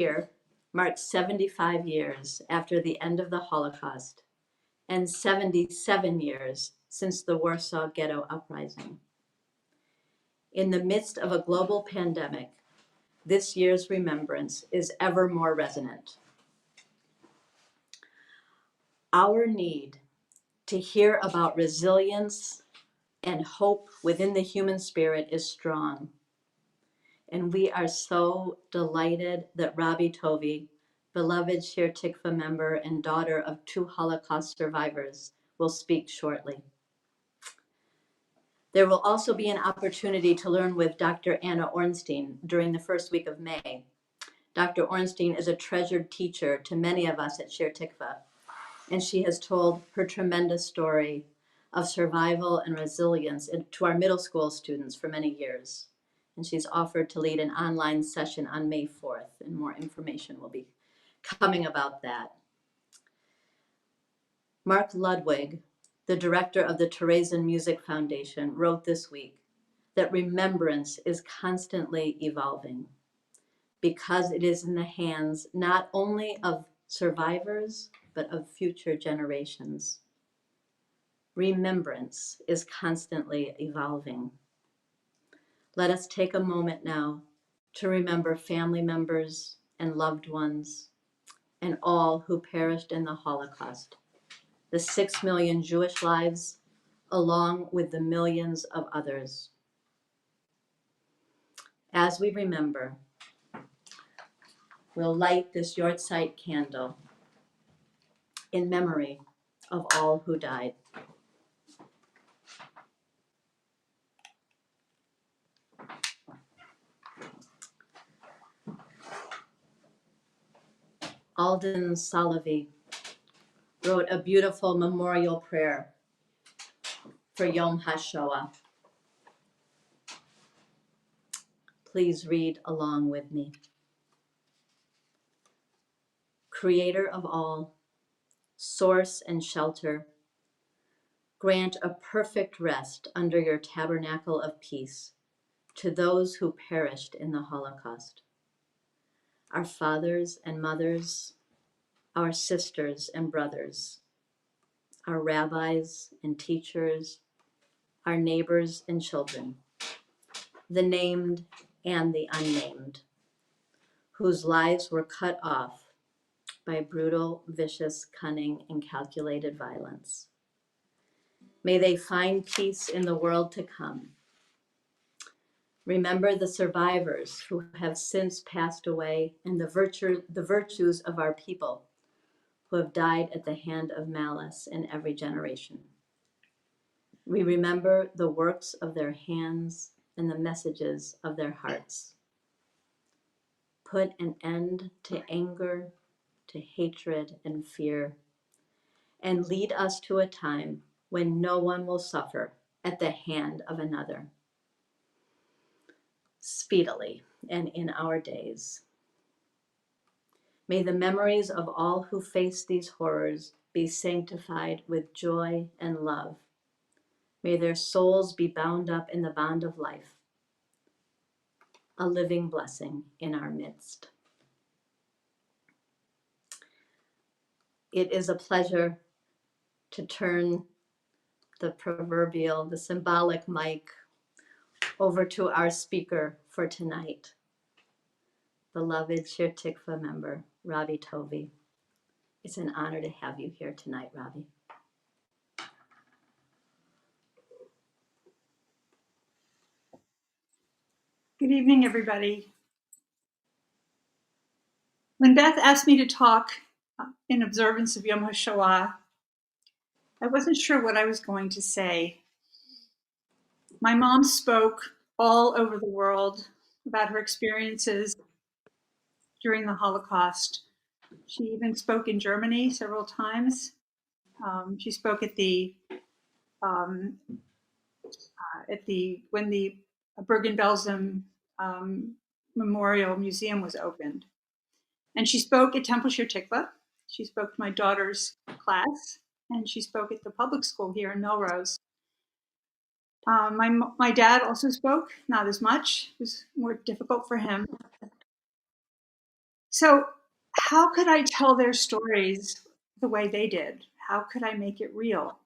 year marks 75 years after the end of the Holocaust and 77 years since the Warsaw Ghetto Uprising. In the midst of a global pandemic, this year's remembrance is ever more resonant. Our need to hear about resilience and hope within the human spirit is strong. And we are so delighted that Rabbi Tovi, beloved Shir Tikvah member and daughter of 2 Holocaust survivors, will speak shortly. There will also be an opportunity to learn with Dr. Anna Ornstein during the first week of May. Dr. Ornstein is a treasured teacher to many of us at Shir Tikvah, and she has told her tremendous story of survival and resilience to our middle school students for many years. And she's offered to lead an online session on May 4th, and more information will be coming about that. Mark Ludwig, the director of the Theresian Music Foundation, wrote this week that remembrance is constantly evolving because it is in the hands not only of survivors, but of future generations. Remembrance is constantly evolving. Let us take a moment now to remember family members and loved ones and all who perished in the Holocaust, the 6 million Jewish lives, along with the millions of others. As we remember, we'll light this Yortzeit candle in memory of all who died. Alden Salavi wrote a beautiful memorial prayer for Yom HaShoah. Please read along with me. Creator of all, source and shelter, grant a perfect rest under your tabernacle of peace to those who perished in the Holocaust. Our fathers and mothers, our sisters and brothers, our rabbis and teachers, our neighbors and children, the named and the unnamed, whose lives were cut off by brutal, vicious, cunning, and calculated violence. May they find peace in the world to come. Remember the survivors who have since passed away and the virtues of our people who have died at the hand of malice in every generation. We remember the works of their hands and the messages of their hearts. Put an end to anger, to hatred and fear, and lead us to a time when no one will suffer at the hand of another. Speedily and in our days. May the memories of all who face these horrors be sanctified with joy and love. May their souls be bound up in the bond of life, a living blessing in our midst. It is a pleasure to turn the symbolic mic over to our speaker for tonight, beloved Shir Tikvah member, Rabbi Tovi. It's an honor to have you here tonight, Rabbi. Good evening, everybody. When Beth asked me to talk in observance of Yom HaShoah, I wasn't sure what I was going to say. My mom spoke all over the world about her experiences during the Holocaust. She even spoke in Germany several times. She spoke at when the Bergen-Belsen Memorial Museum was opened. And she spoke at Temple Shir Tikvah. She spoke to my daughter's class, and she spoke at the public school here in Melrose. My dad also spoke, not as much. It was more difficult for him. So how could I tell their stories the way they did? How could I make it real?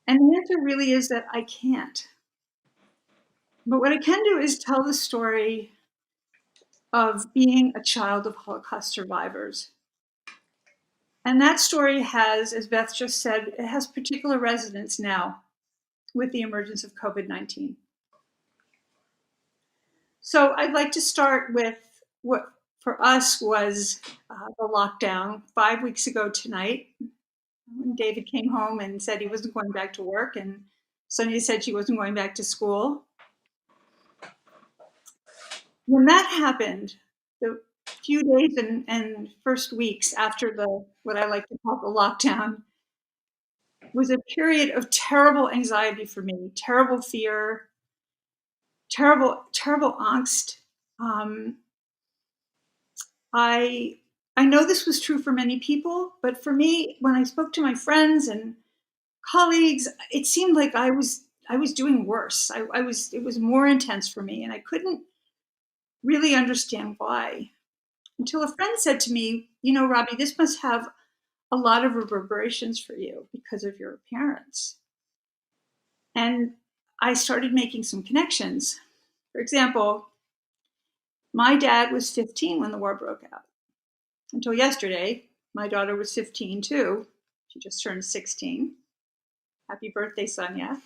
And the answer really is that I can't. But what I can do is tell the story of being a child of Holocaust survivors. And that story has, as Beth just said, it has particular resonance now with the emergence of COVID-19. So I'd like to start with what for us was the lockdown 5 weeks ago tonight, when David came home and said he wasn't going back to work, and Sonia said she wasn't going back to school. When that happened, the few days and first weeks after the what I like to call the lockdown was a period of terrible anxiety for me, terrible fear, terrible angst. Um, I know this was true for many people, but for me, when I spoke to my friends and colleagues, it seemed like I was doing worse. It was more intense for me, and I couldn't really understand why. Until a friend said to me, "You know, Robbie, this must have a lot of reverberations for you because of your parents." And I started making some connections. For example, my dad was 15 when the war broke out. Until yesterday, my daughter was 15 too. She just turned 16. Happy birthday, Sonia.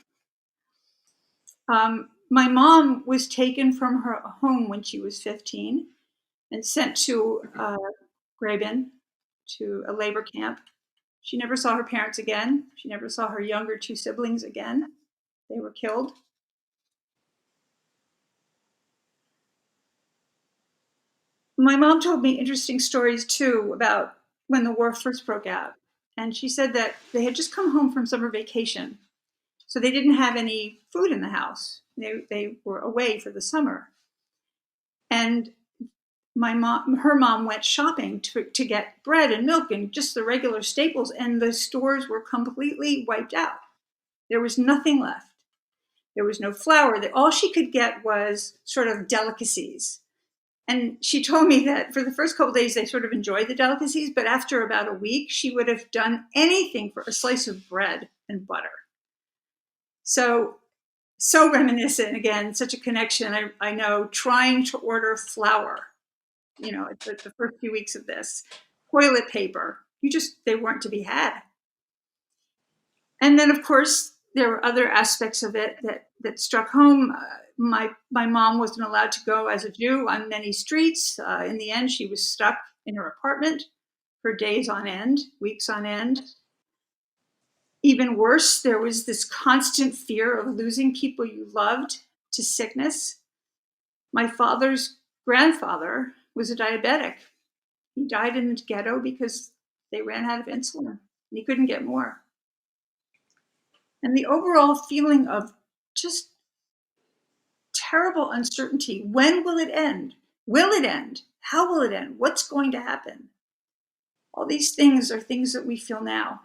My mom was taken from her home when she was 15 and sent to Graben, to a labor camp. She never saw her parents again. She never saw her younger two siblings again. They were killed. My mom told me interesting stories too about when the war first broke out. And she said that they had just come home from summer vacation. So they didn't have any food in the house. They were away for the summer. And her mom went shopping to get bread and milk and just the regular staples, and the stores were completely wiped out. There was nothing left. There was no flour. All she could get was sort of delicacies. And she told me that for the first couple of days, they sort of enjoyed the delicacies, but after about a week, she would have done anything for a slice of bread and butter. So reminiscent, again, such a connection. I know, trying to order flour, the first few weeks of this, toilet paper, they weren't to be had. And then, of course, there were other aspects of it that struck home. My mom wasn't allowed to go as a Jew on many streets. In the end, she was stuck in her apartment for days on end, weeks on end. Even worse, there was this constant fear of losing people you loved to sickness. My father's grandfather was a diabetic. He died in the ghetto because they ran out of insulin and he couldn't get more. And the overall feeling of just terrible uncertainty. When will it end? Will it end? How will it end? What's going to happen? All these things are things that we feel now.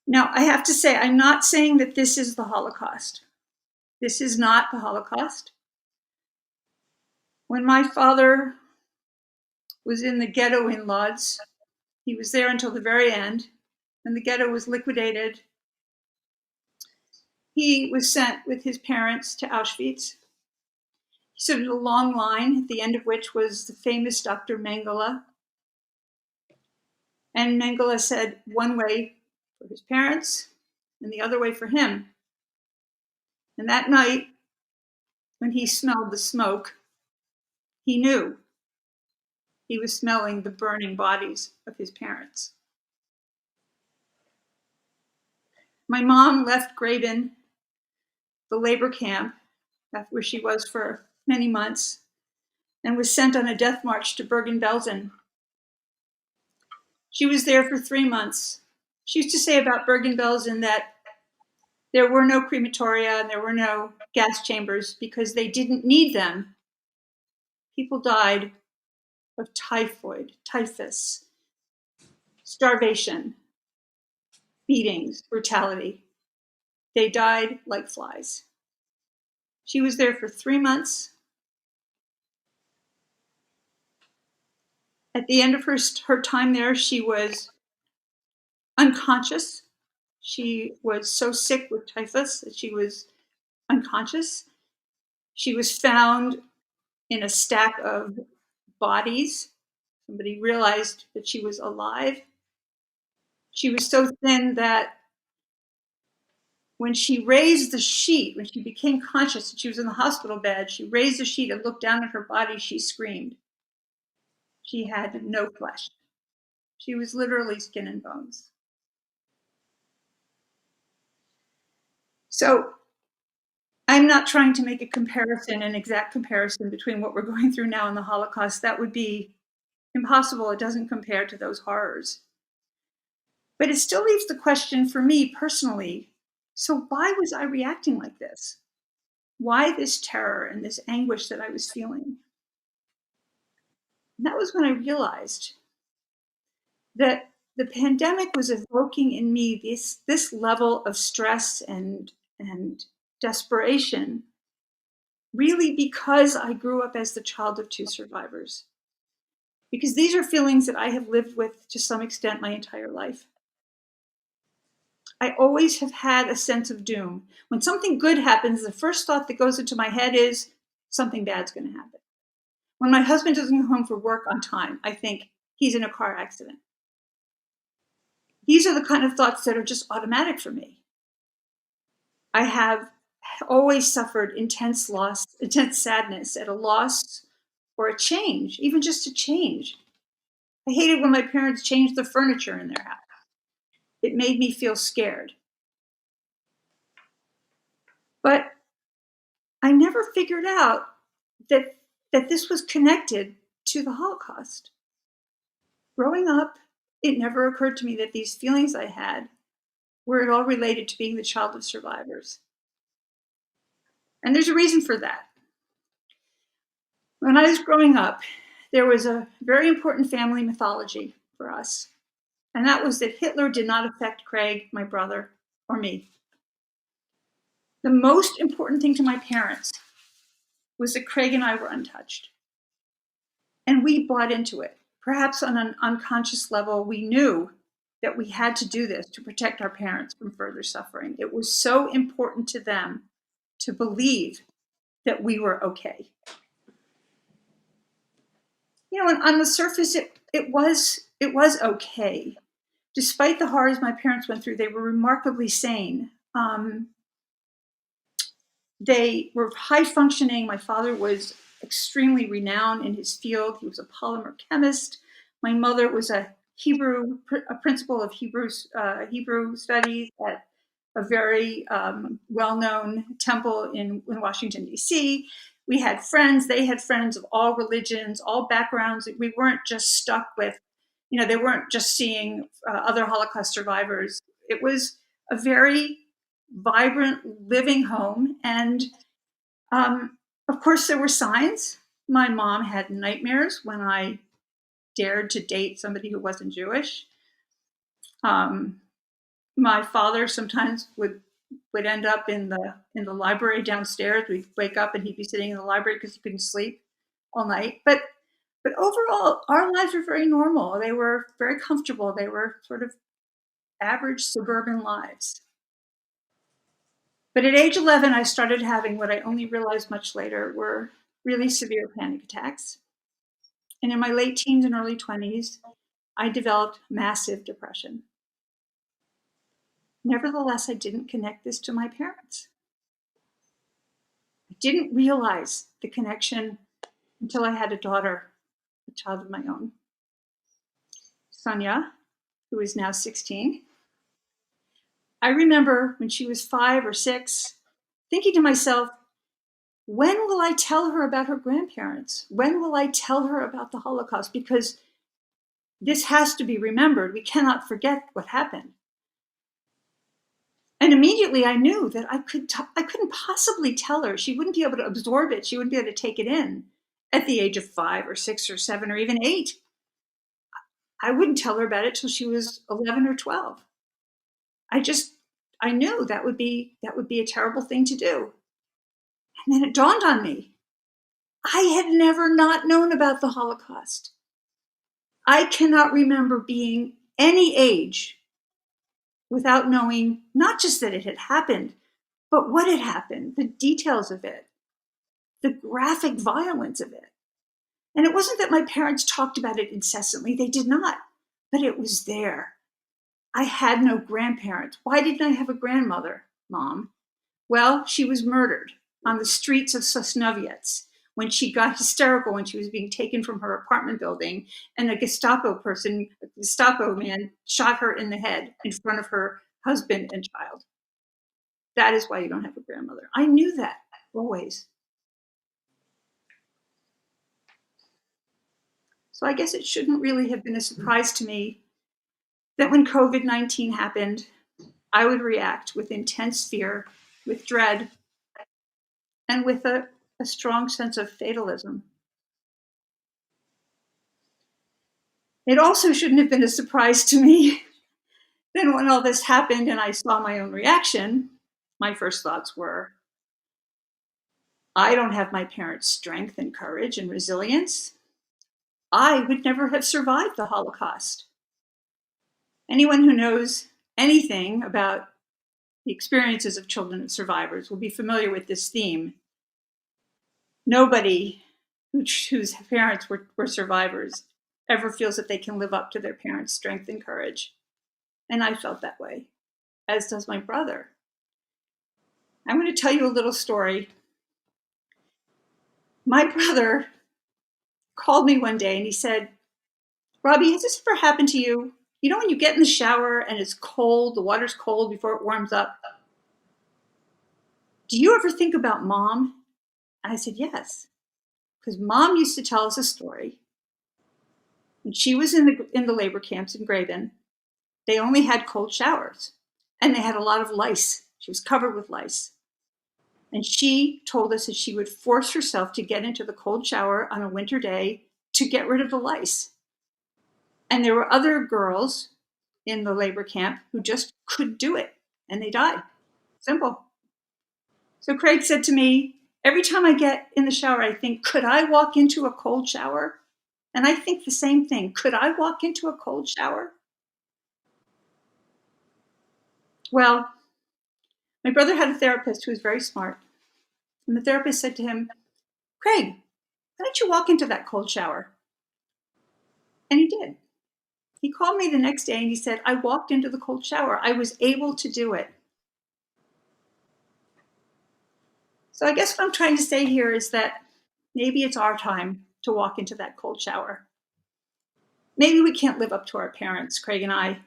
Now, I have to say, I'm not saying that this is the Holocaust. This is not the Holocaust. When my father was in the ghetto in Lodz, he was there until the very end. When the ghetto was liquidated, he was sent with his parents to Auschwitz. He stood in a long line, at the end of which was the famous Dr. Mengele. And Mengele said one way for his parents and the other way for him. And that night, when he smelled the smoke, he knew he was smelling the burning bodies of his parents. My mom left Graben, the labor camp, where she was for many months, and was sent on a death march to Bergen-Belsen. She was there for 3 months. She used to say about Bergen-Belsen that there were no crematoria and there were no gas chambers because they didn't need them. People died of typhoid, typhus, starvation, beatings, brutality. They died like flies. She was there for 3 months. At the end of her time there, she was unconscious. She was so sick with typhus that she was unconscious. She was found in a stack of bodies. Somebody realized that she was alive. She was so thin that when she raised the sheet, when she became conscious and she was in the hospital bed, she raised the sheet and looked down at her body, she screamed. She had no flesh. She was literally skin and bones. So I'm not trying to make a comparison, an exact comparison between what we're going through now and the Holocaust. That would be impossible. It doesn't compare to those horrors. But it still leaves the question for me personally, so why was I reacting like this? Why this terror and this anguish that I was feeling? And that was when I realized that the pandemic was evoking in me this level of stress and desperation, really because I grew up as the child of two survivors. Because these are feelings that I have lived with to some extent my entire life. I always have had a sense of doom. When something good happens, the first thought that goes into my head is something bad's going to happen. When my husband doesn't come home from work on time, I think he's in a car accident. These are the kind of thoughts that are just automatic for me. I have always suffered intense loss, intense sadness at a loss or a change, even just a change. I hated when my parents changed the furniture in their house. It made me feel scared. But I never figured out that this was connected to the Holocaust. Growing up, it never occurred to me that these feelings I had were at all related to being the child of survivors. And there's a reason for that. When I was growing up, there was a very important family mythology for us, and that was that Hitler did not affect Craig, my brother, or me. The most important thing to my parents was that Craig and I were untouched. And we bought into it. Perhaps on an unconscious level, we knew that we had to do this to protect our parents from further suffering. It was so important to them to believe that we were okay. You know, and on the surface, it was okay. Despite the horrors my parents went through, they were remarkably sane. They were high functioning. My father was extremely renowned in his field. He was a polymer chemist. My mother was a principal of Hebrew studies at a very well-known temple in Washington, D.C. We had friends. They had friends of all religions, all backgrounds. We weren't just stuck with, they weren't just seeing other Holocaust survivors. It was a very vibrant living home. And of course, there were signs. My mom had nightmares when I dared to date somebody who wasn't Jewish. My father sometimes would end up in the library downstairs. We'd wake up and he'd be sitting in the library because he couldn't sleep all night. But overall, our lives were very normal. They were very comfortable. They were sort of average suburban lives. But at age 11, I started having what I only realized much later were really severe panic attacks. And in my late teens and early 20s, I developed massive depression. Nevertheless, I didn't connect this to my parents. I didn't realize the connection until I had a daughter, a child of my own. Sonia, who is now 16. I remember when she was 5 or 6, thinking to myself, when will I tell her about her grandparents? When will I tell her about the Holocaust? Because this has to be remembered. We cannot forget what happened. And immediately I knew that I couldn't possibly tell her. She wouldn't be able to absorb it. She wouldn't be able to take it in at the age of 5 or 6 or 7 or even 8. I wouldn't tell her about it till she was 11 or 12. I knew that would be a terrible thing to do. And then it dawned on me, I had never not known about the Holocaust. I cannot remember being any age without knowing not just that it had happened, but what had happened, the details of it, the graphic violence of it. And it wasn't that my parents talked about it incessantly, they did not, but it was there. I had no grandparents. Why didn't I have a grandmother, Mom? Well, she was murdered on the streets of Sosnowiec when she got hysterical when she was being taken from her apartment building, and a Gestapo man shot her in the head in front of her husband and child. That is why you don't have a grandmother. I knew that always. So I guess it shouldn't really have been a surprise to me that when COVID-19 happened, I would react with intense fear, with dread, and with a strong sense of fatalism. It also shouldn't have been a surprise to me that when all this happened and I saw my own reaction, my first thoughts were, I don't have my parents' strength and courage and resilience. I would never have survived the Holocaust. Anyone who knows anything about the experiences of children of survivors will be familiar with this theme. Nobody whose parents were survivors ever feels that they can live up to their parents' strength and courage. And I felt that way, as does my brother. I'm going to tell you a little story. My brother called me one day and he said, Robbie, has this ever happened to you? You know when you get in the shower and it's cold, the water's cold before it warms up? Do you ever think about Mom? And I said, yes, because Mom used to tell us a story. When she was in the labor camps in Graben, they only had cold showers and they had a lot of lice. She was covered with lice. And she told us that she would force herself to get into the cold shower on a winter day to get rid of the lice. And there were other girls in the labor camp who just couldn't do it and they died. Simple. So Craig said to me, every time I get in the shower, I think, could I walk into a cold shower? And I think the same thing. Could I walk into a cold shower? Well, my brother had a therapist who was very smart. And the therapist said to him, Craig, why don't you walk into that cold shower? And he did. He called me the next day and he said, I walked into the cold shower. I was able to do it. So I guess what I'm trying to say here is that maybe it's our time to walk into that cold shower. Maybe we can't live up to our parents, Craig and I,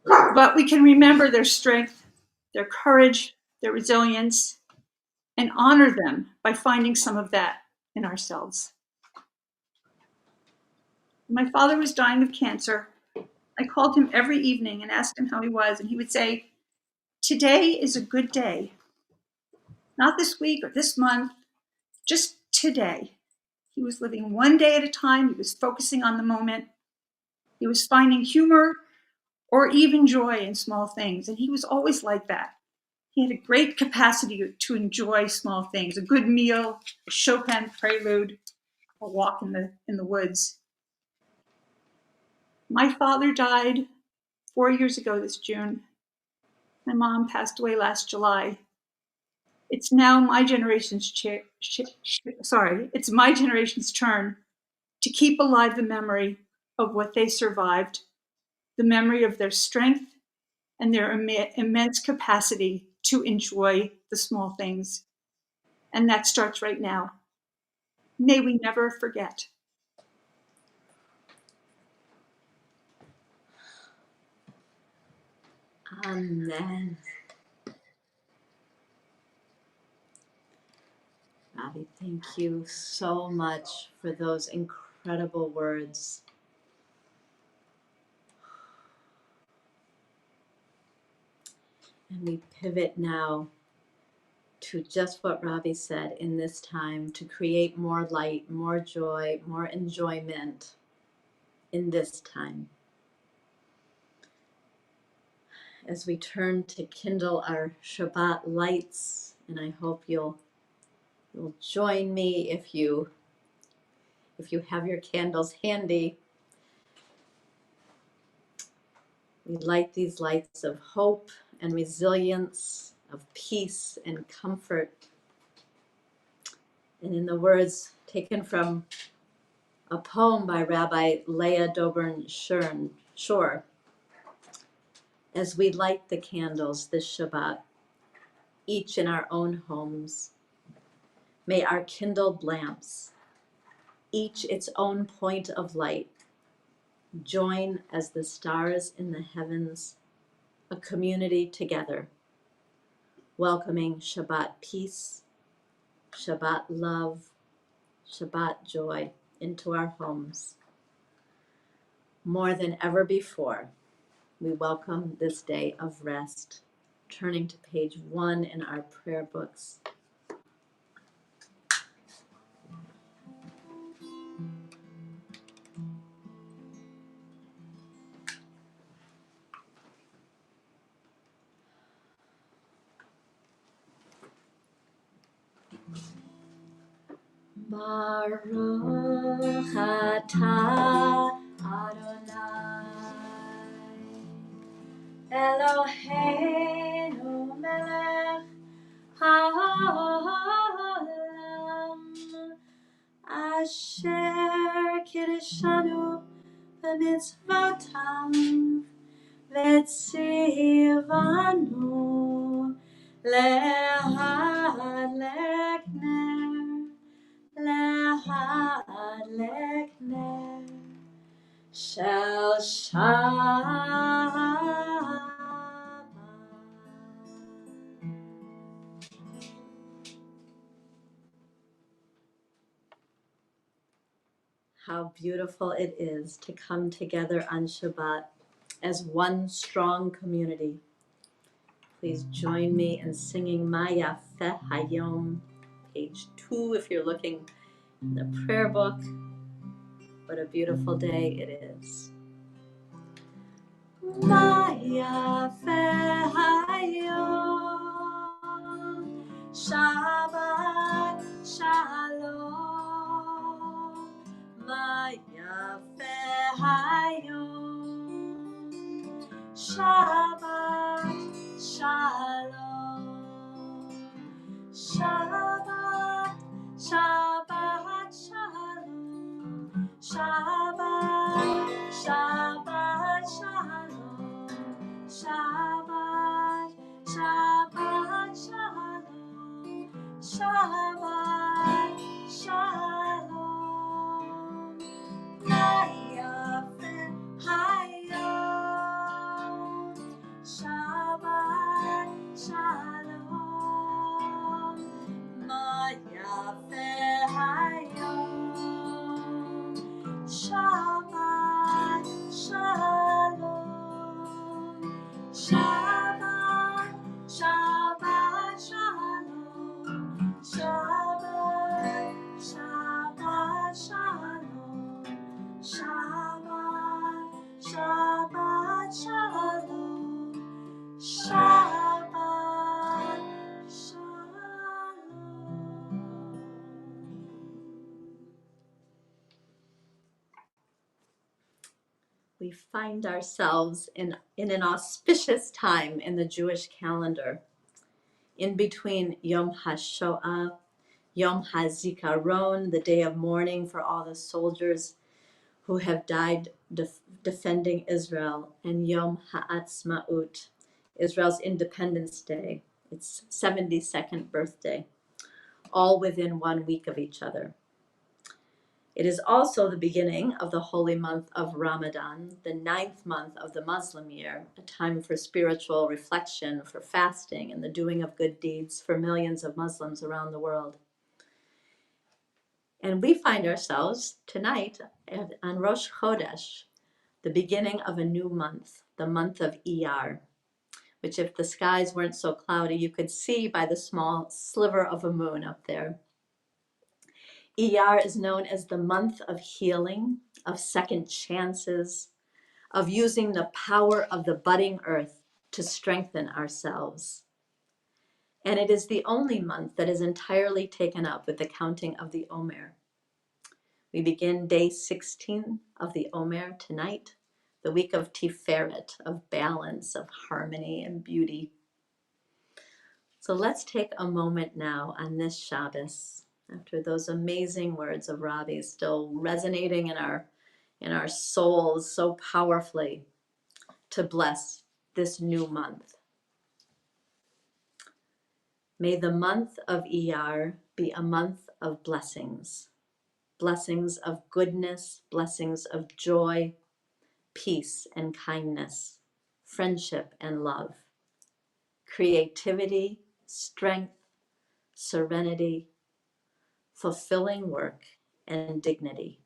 but we can remember their strength, their courage, their resilience, and honor them by finding some of that in ourselves. When my father was dying of cancer, I called him every evening and asked him how he was, and he would say, today is a good day. Not this week or this month, just today. He was living one day at a time. He was focusing on the moment. He was finding humor or even joy in small things. And he was always like that. He had a great capacity to enjoy small things, a good meal, a Chopin prelude, a walk in the woods. My father died 4 years ago this June. My mom passed away last July. It's now my generation's it's my generation's turn to keep alive the memory of what they survived, the memory of their strength and their immense capacity to enjoy the small things. And that starts right now. May we never forget. Amen. Robbie, thank you so much for those incredible words. And we pivot now to just what Robbie said in this time, to create more light, more joy, more enjoyment in this time. As we turn to kindle our Shabbat lights, and I hope you'll join me if you have your candles handy. We light these lights of hope and resilience, of peace and comfort. And in the words taken from a poem by Rabbi Leah Dobern Shore, as we light the candles this Shabbat, each in our own homes, may our kindled lamps, each its own point of light, join as the stars in the heavens, a community together, welcoming Shabbat peace, Shabbat love, Shabbat joy into our homes. More than ever before, we welcome this day of rest. Turning to page 1 in our prayer books. Baruch atah Adonai Eloheinu melech haolam asher kiddushanu b'mitzvotav v'tzivanu lehadlek ner shel Shabbat. How beautiful it is to come together on Shabbat as one strong community. Please join me in singing Ma Yafeh Hayom, page 2 if you're looking in the prayer book. What a beautiful day it is. Ma Yafeh Hayom, Shabbat Shalom. Ma Yafeh Hayom, Shabbat Shalom. Shabbat, Shabbat Shalom. Shabbat, Shabbat Shalom. Shabbat, Shabbat Shalom. Shabbat Shalom. Nayafeh Hayom. Shabbat Shalom. Nayafeh Hayom. Shabbat Shalom. Shabbat, Shabbat Shalom. Shabbat, Shabbat Shalom. Shabbat, Shabbat Shalom. Shabbat Shalom. We find ourselves in an auspicious time in the Jewish calendar, in between Yom HaShoah, Yom HaZikaron, the day of mourning for all the soldiers who have died defending Israel, and Yom HaAtzmaut, Israel's Independence Day, its 72nd birthday, all within 1 week of each other. It is also the beginning of the holy month of Ramadan, the 9th month of the Muslim year, a time for spiritual reflection, for fasting, and the doing of good deeds for millions of Muslims around the world. And we find ourselves tonight on Rosh Chodesh, the beginning of a new month, the month of Iyar, which if the skies weren't so cloudy, you could see by the small sliver of a moon up there. Iyar is known as the month of healing, of second chances, of using the power of the budding earth to strengthen ourselves. And it is the only month that is entirely taken up with the counting of the Omer. We begin day 16 of the Omer tonight, the week of Tiferet, of balance, of harmony and beauty. So let's take a moment now on this Shabbos, after those amazing words of Rabbi still resonating in our souls so powerfully, to bless this new month. May the month of Iyar be a month of blessings, blessings of goodness, blessings of joy, peace and kindness, friendship and love, creativity, strength, serenity, fulfilling work, and dignity.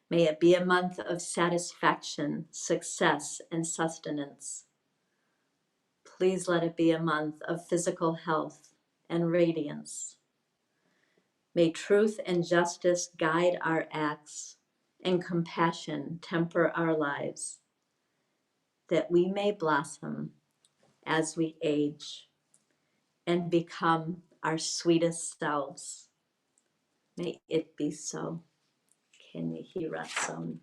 May it be a month of satisfaction, success, and sustenance. Please let it be a month of physical health and radiance. May truth and justice guide our acts and compassion temper our lives, that we may blossom as we age and become our sweetest selves. May it be so. Ken Yehi Ratzon.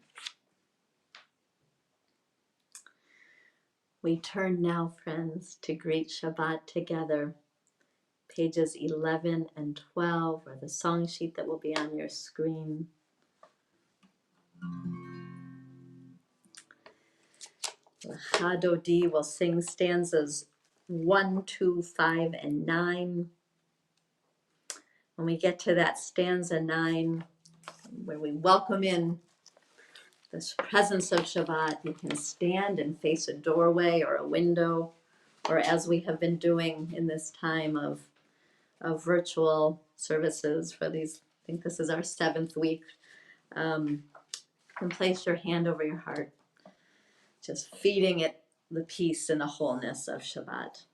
We turn now, friends, to greet Shabbat together. Pages 11 and 12, or the song sheet that will be on your screen. Chadodi will sing stanzas 1, 2, 5, and 9. When we get to that stanza 9, where we welcome in this presence of Shabbat, you can stand and face a doorway or a window, or as we have been doing in this time of virtual services for these, I think this is our 7th week, and place your hand over your heart, just feeding it the peace and the wholeness of Shabbat.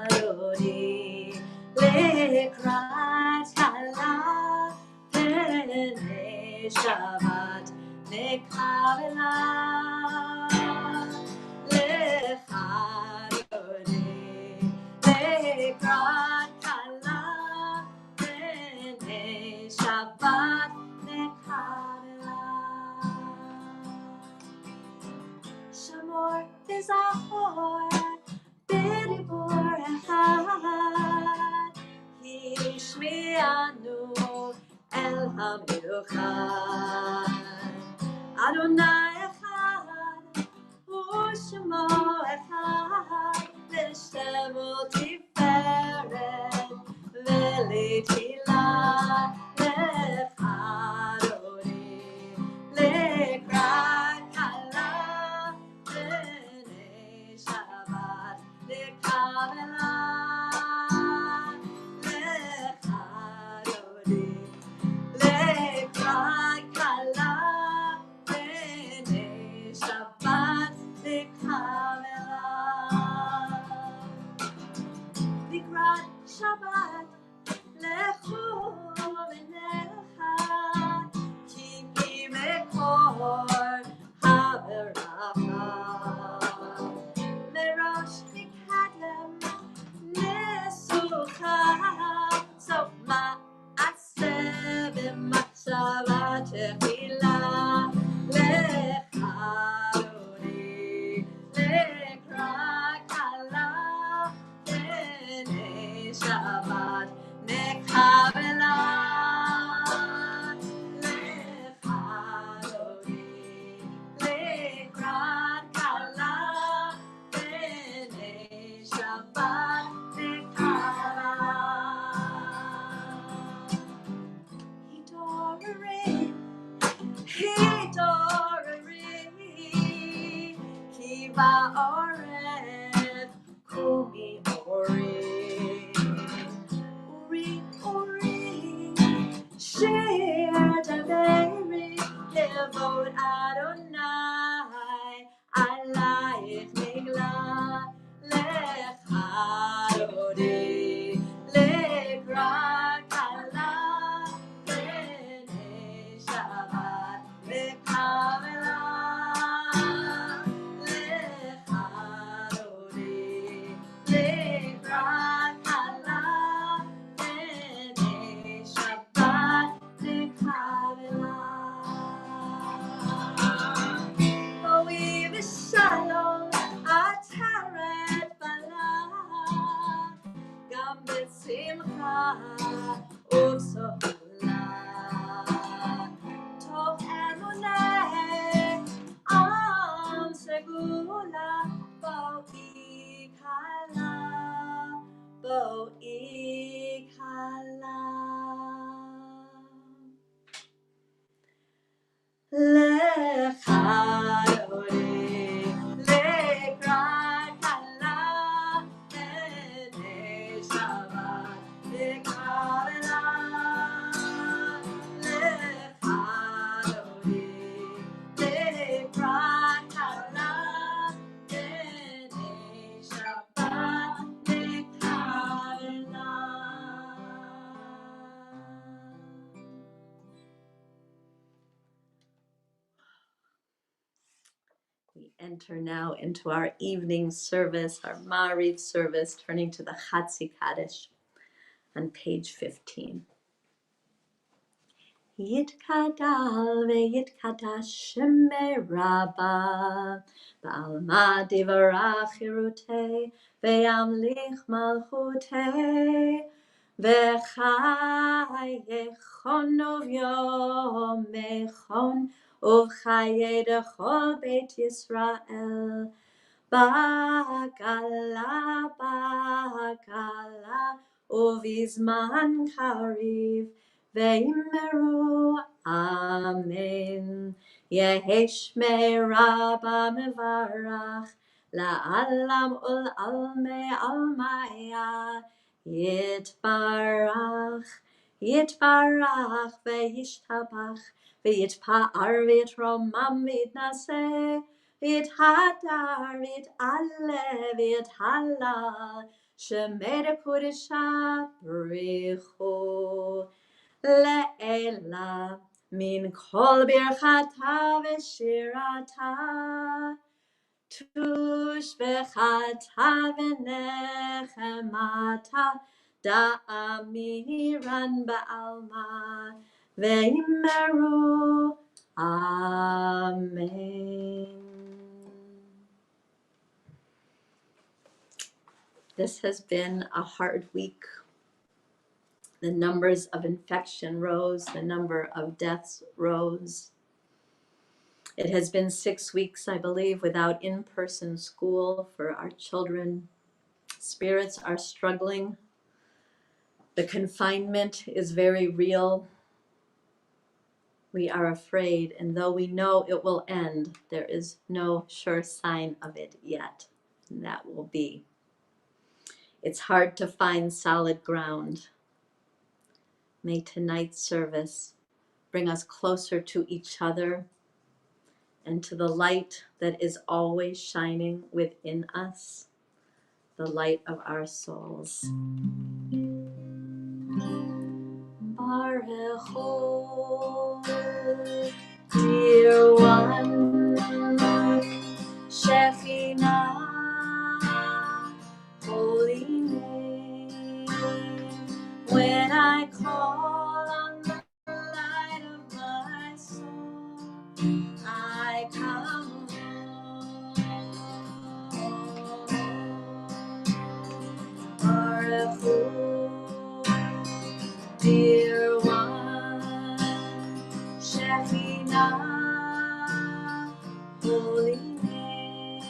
Lecharodi, lekrat hala, pene Shabbat, lekavela. Lecharodi, lekrat hala, pene Shabbat, lekavela. Shamor v'zachor b'dibur echad, hishmi'anu el hamiluchad. Adonai echad, u'shemo echad, v'shemo tiferet v'lethilah lecharodi, lekrat kala. Shabbat, lekavela, lecharodi, lekrat kala, Shabbat, lekavela. Likrat Shabbat, lechu v'necha, ki mekor ha'beracha. Merosh mikadem nesucha, sof ma'aseh b'machshava tefila, lecharodi, lekrat kala, pene Shabbat, nekavela. Lecharodi, lekrat kala, pene Shabbat, nekavela. Hidorari, ki ba'oref, kumi ori, uri, shir daveri, kevod Adonai, alayich nigla, lecharodi, lekrat kala, pene Shabbat, lekavela. We enter now into our evening service, our Ma'ariv service, turning to the Chatzi Kaddish on page 15. Yitkadal ve'yitkadash shemei Rabba ba'alma divarach hirutei ve'yamlich malchutei ve'chayechon uvyomechon uvchaye dechol beit Yisrael Ba'agala, ba'agala, uvizman kariv, ve'immeru, amen. Yeheshme Rabba mevarach, la'alam ul'alme almaya, yitbarach, yitbarach, ve'yishtabach, ve'yitpa'ar, ve'yitromam, ve'yitnaseh, Vit hadar, vit ale, vit halal, shemere kudisha brichu le'ela min kol birchata v'shirata tush v'chata v'nechemata da'amiran ba'alma ve'immeru amen. This has been a hard week. The numbers of infection rose, the number of deaths rose. It has been 6 weeks, I believe, without in-person school for our children. Spirits are struggling. The confinement is very real. We are afraid, and though we know it will end, there is no sure sign of it yet, and that will be. It's hard to find solid ground. May tonight's service bring us closer to each other and to the light that is always shining within us, the light of our souls. Baruch Hu, dear one, Shekhinah, holy name. When I call on the light of my soul, I come home. Baruch Hu, dear one, Shekhinah, holy name.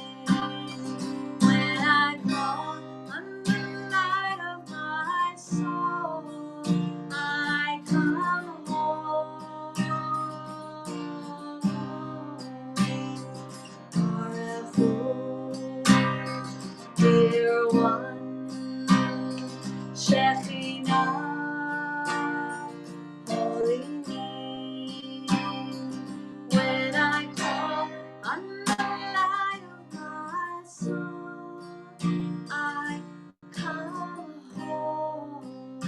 When I call on the light of my soul, I come home. Baruch Hu, dear one, Shekhinah, holy name. When I call on the light of my soul, I come home.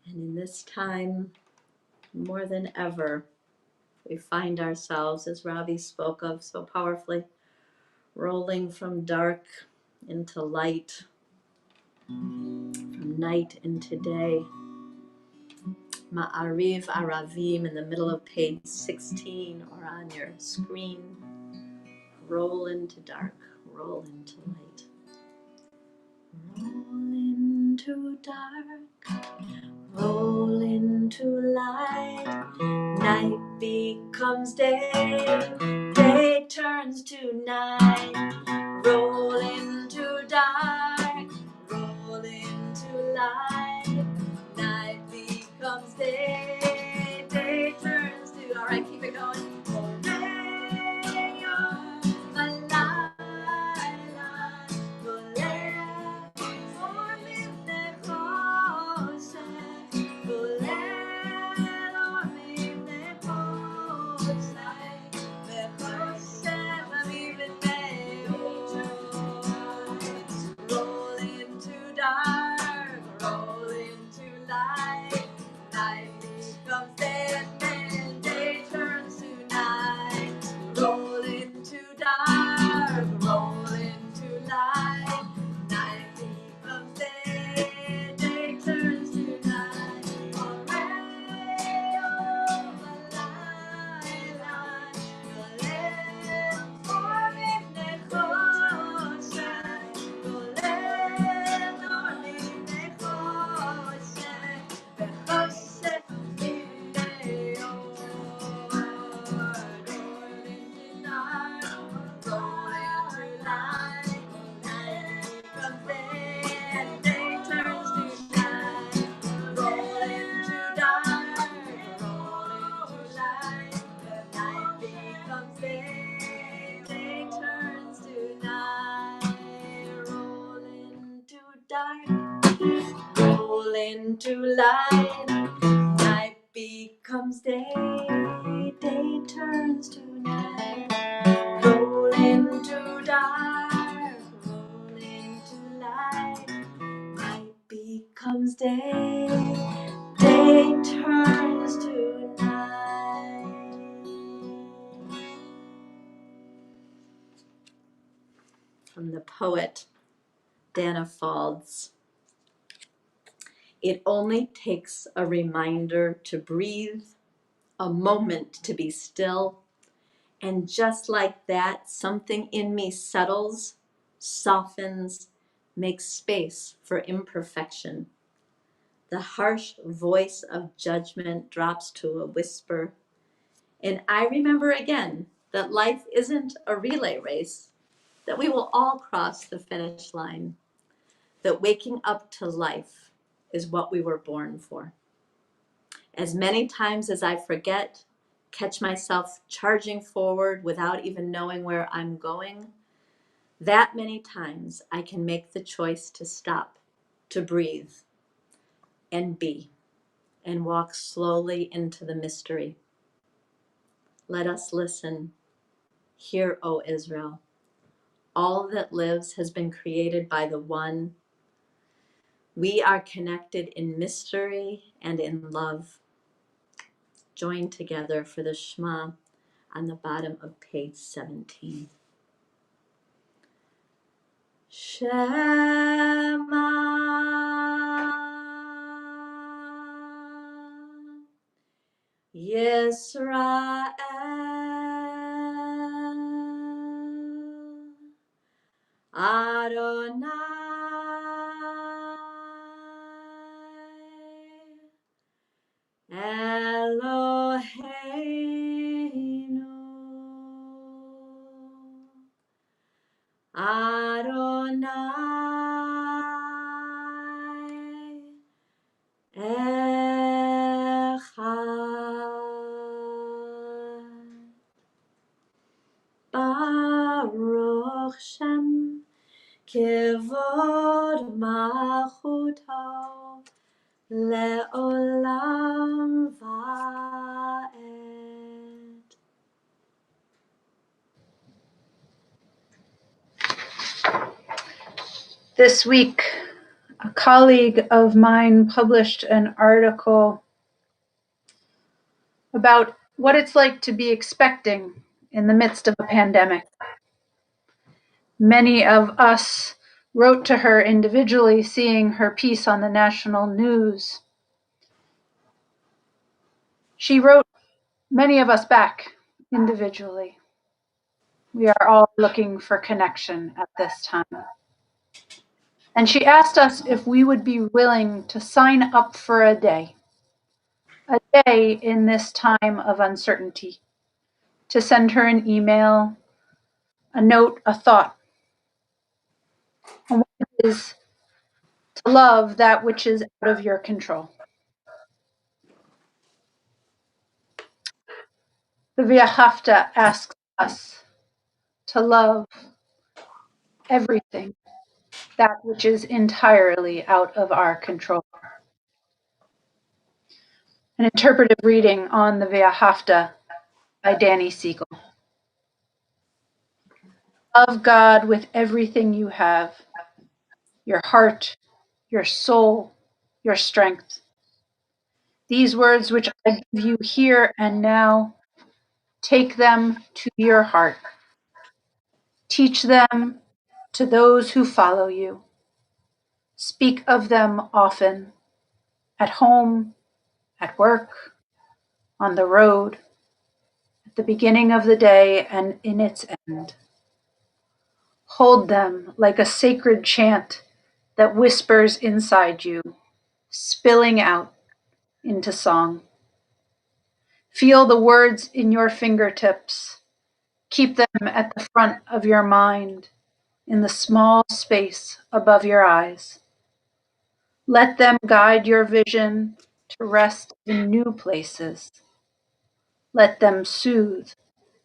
And in this time, more than ever, we find ourselves, as Ravi spoke of so powerfully, rolling from dark into light, from night into day. Ma'ariv Aravim in the middle of page 16 or on your screen. Roll into dark, roll into light. Roll into dark, roll into light. Night becomes day, day turns to night. Roll into dark, roll into light. dark, roll into light. Night becomes day, and day turns to night. Roll into dark, roll into light. Night becomes day, day turns to night. Roll into light, night becomes day, day turns to night. Roll into dark, roll into light, night becomes day, day turns to night. From the poet Dana Faulds. It only takes a reminder to breathe, a moment to be still, and just like that, something in me settles, softens, makes space for imperfection. The harsh voice of judgment drops to a whisper, and I remember again that life isn't a relay race, that we will all cross the finish line, that waking up to life is what we were born for. As many times as I forget, catch myself charging forward without even knowing where I'm going, that many times I can make the choice to stop, to breathe, and be, and walk slowly into the mystery. Let us listen. Hear, O Israel. All that lives has been created by the One. We are connected in mystery and in love. Join together for the Shema on the bottom of page 17. Shema Yisrael Adonai Eloheinu Adonai Echad Baruch Shem Kevod Malchuto Le'olam Va'ed. This week, a colleague of mine published an article about what it's like to be expecting in the midst of a pandemic. Many of us wrote to her individually, seeing her piece on the national news. She wrote many of us back individually. We are all looking for connection at this time. And she asked us if we would be willing to sign up for a day in this time of uncertainty, to send her an email, a note, a thought, on what it is to love that which is out of your control. The V'ahavta asks us to love everything, that which is entirely out of our control. An interpretive reading on the V'ahavta by Danny Siegel. Love God with everything you have, your heart, your soul, your strength. These words which I give you here and now, take them to your heart. Teach them to those who follow you. Speak of them often, at home, at work, on the road, at the beginning of the day and in its end. Hold them like a sacred chant that whispers inside you, spilling out into song. Feel the words in your fingertips. Keep them at the front of your mind, in the small space above your eyes. Let them guide your vision to rest in new places. Let them soothe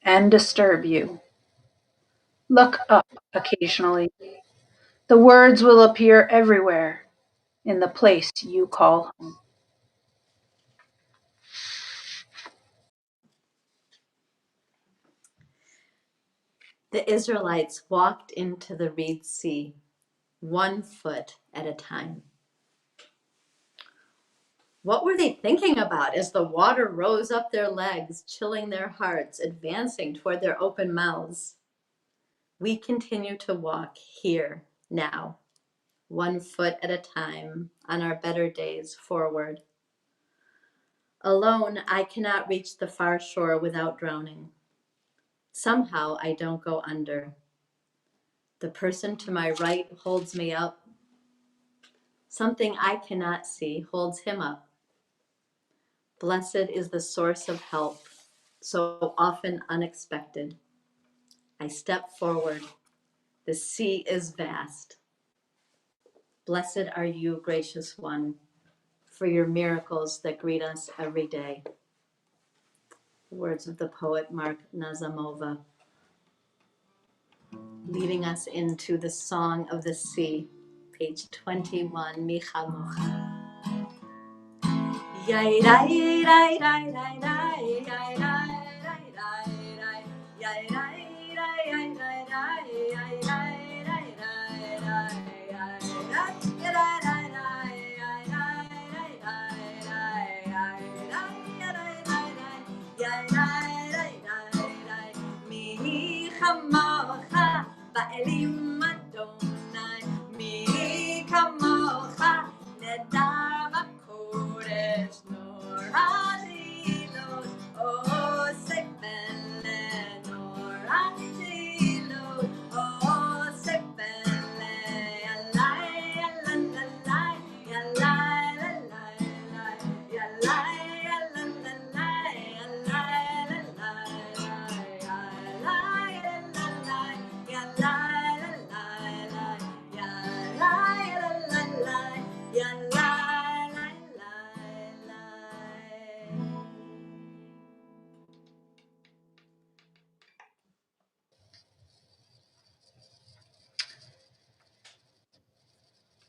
and disturb you. Look up occasionally. The words will appear everywhere in the place you call home. The Israelites walked into the Reed Sea, 1 foot at a time. What were they thinking about as the water rose up their legs, chilling their hearts, advancing toward their open mouths? We continue to walk here, now, 1 foot at a time, on our better days forward. Alone, I cannot reach the far shore without drowning. Somehow, I don't go under. The person to my right holds me up. Something I cannot see holds him up. Blessed is the source of help, so often unexpected. I step forward. The sea is vast. Blessed are you, gracious one, for your miracles that greet us every day. The words of the poet Mark Nazamova, leading us into the Song of the Sea, page 21, Micha Mocha. Ba'elim Adonai, mi kamocha, nedar b'kodesh, norah zilot, oh sefele, norah zilot, oh sefele, yalai, yalalai, yalai, lalai, yalai, yalalai, yalai,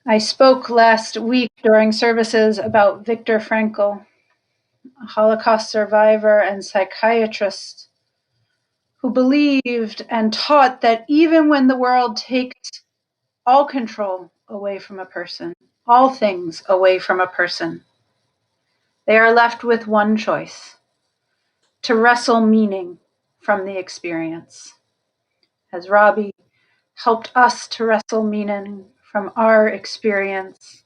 I spoke last week during services about Viktor Frankl, a Holocaust survivor and psychiatrist who believed and taught that even when the world takes all control away from a person, all things away from a person, they are left with one choice: to wrestle meaning from the experience. As Robbie helped us to wrestle meaning from our experience,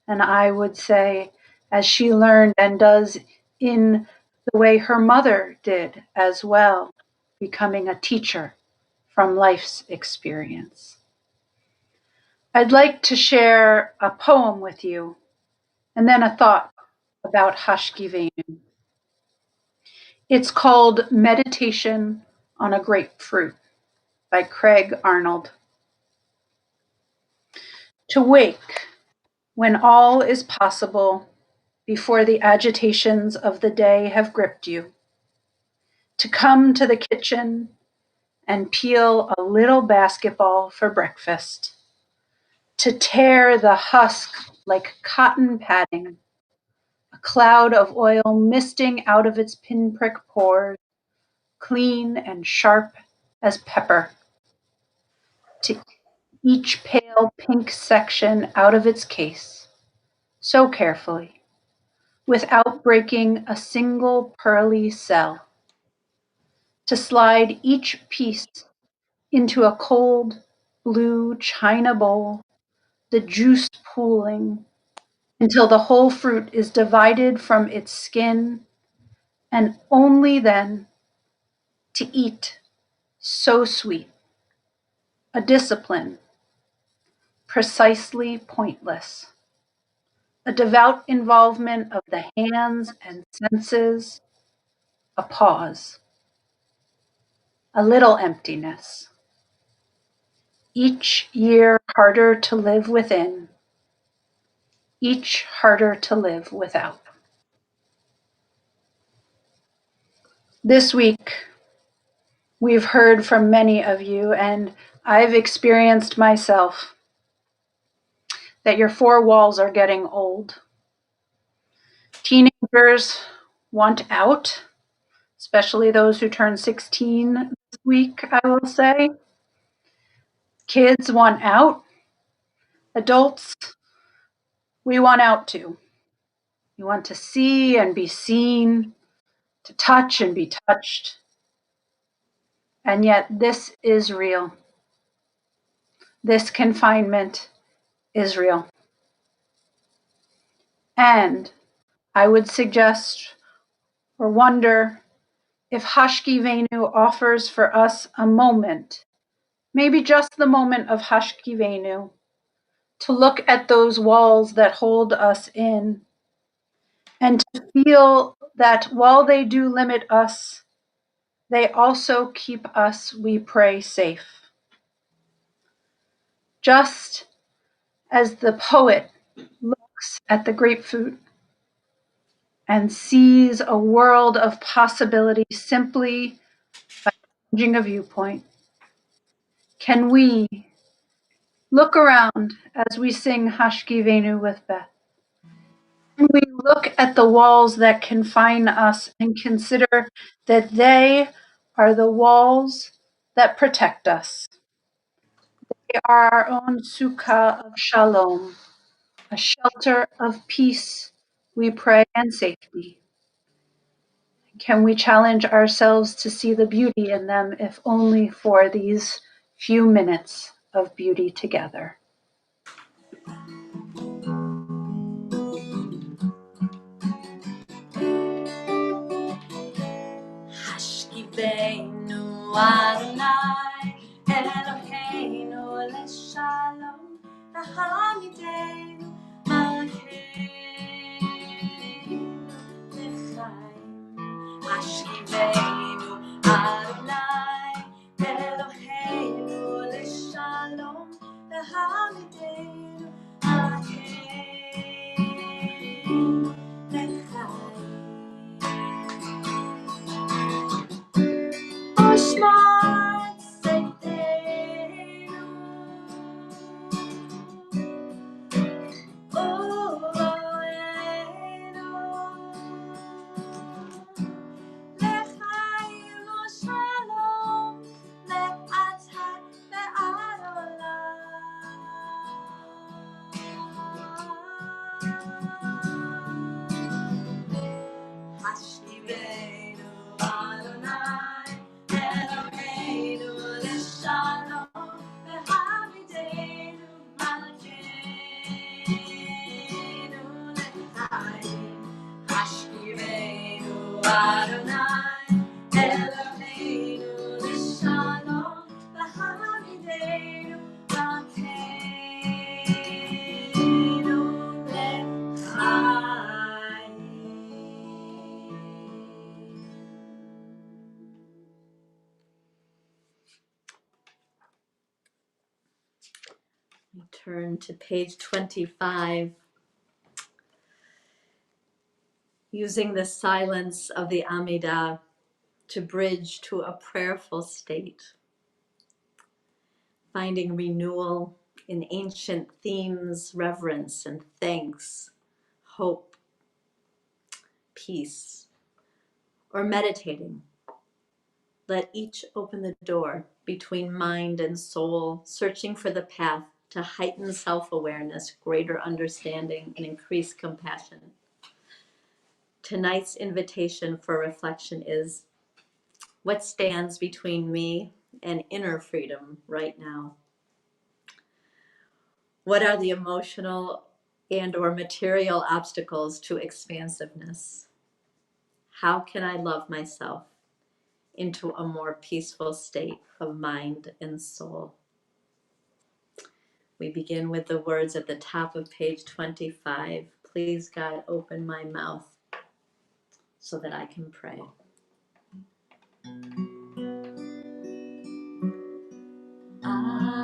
and I would say, as she learned and does in the way her mother did as well, becoming a teacher from life's experience. I'd like to share a poem with you, and then a thought about Hashkiveinu. It's called Meditation on a Grapefruit by Craig Arnold. To wake when all is possible before the agitations of the day have gripped you. To come to the kitchen and peel a little basketball for breakfast. To tear the husk like cotton padding, a cloud of oil misting out of its pinprick pores, clean and sharp as pepper. To each pale pink section out of its case, so carefully, without breaking a single pearly cell, to slide each piece into a cold blue china bowl, the juice pooling until the whole fruit is divided from its skin, and only then to eat, so sweet, a discipline precisely pointless, a devout involvement of the hands and senses, a pause, a little emptiness. Each year harder to live within, each harder to live without. This week, we've heard from many of you, and I've experienced myself, that your four walls are getting old. Teenagers want out, especially those who turn 16 this week, I will say. Kids want out. Adults, we want out too. We want to see and be seen, to touch and be touched. And yet this is real. This confinement is real. And I would suggest or wonder if Hashki Venu offers for us a moment, maybe just the moment of Hashki Venu, to look at those walls that hold us in and to feel that while they do limit us, they also keep us, we pray, safe. Just as the poet looks at the grapefruit and sees a world of possibility simply by changing a viewpoint, can we look around as we sing Hashki Venu with Beth? Can we look at the walls that confine us and consider that they are the walls that protect us? They are our own sukkah of shalom, a shelter of peace, we pray, and safety. Can we challenge ourselves to see the beauty in them, if only for these few minutes of beauty together? Hashkivenu Adonai Eloheinu leshalom Lahamidenu Malkeinu lechaim. Hashkivenu Adonai Eloheinu leshalom Lahamidenu Malkeinu lechaim. Oshmat Seiteinu Oreinu Lechaim Shalom Le'ata Le'ad Olam. Hashivenu Adonai Eloheinu leshalom V'hamidenu malkeinu lechaim. Hashivenu Adonai Eloheinu leshalom V'hamidenu malkeinu lechaim. We turn to page 25, using the silence of the Amidah to bridge to a prayerful state, finding renewal in ancient themes, reverence and thanks, hope, peace, or meditating Let each open the door between mind and soul, searching for the path to heighten self-awareness, greater understanding, and increased compassion. Tonight's invitation for reflection is, what stands between me and inner freedom right now? What are the emotional and or material obstacles to expansiveness? How can I love myself into a more peaceful state of mind and soul? We begin with the words at the top of page 25. Please, God, open my mouth so that I can pray.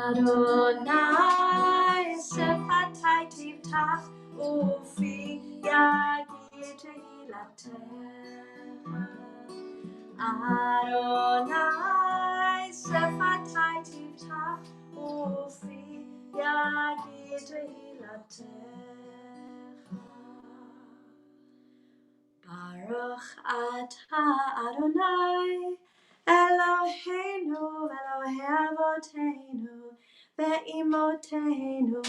Adonai sefatai tiftach ufi yagid tehilatecha. Adonai sefatai tiftach ufi yagid tehilatecha. Baruch atah Adonai Eloheinu Elohei Avotenu ve'imotenu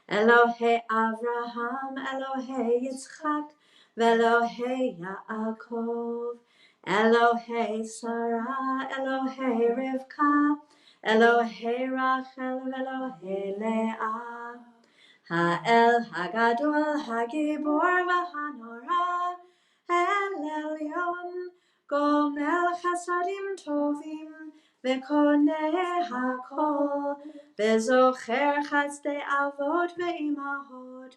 Elohei Avraham Elohei Yitzchak ve'Elohei Yaakov Elohei Sarah Elohei Rivka Elohei Rachel ve'Elohei Leah Ha'el Hagadol Hagibor v'Hanora El Elyon Gomel Chasadim Tovim Vekoneh Hakol Vezocher Chazdei Avot Ve'imahot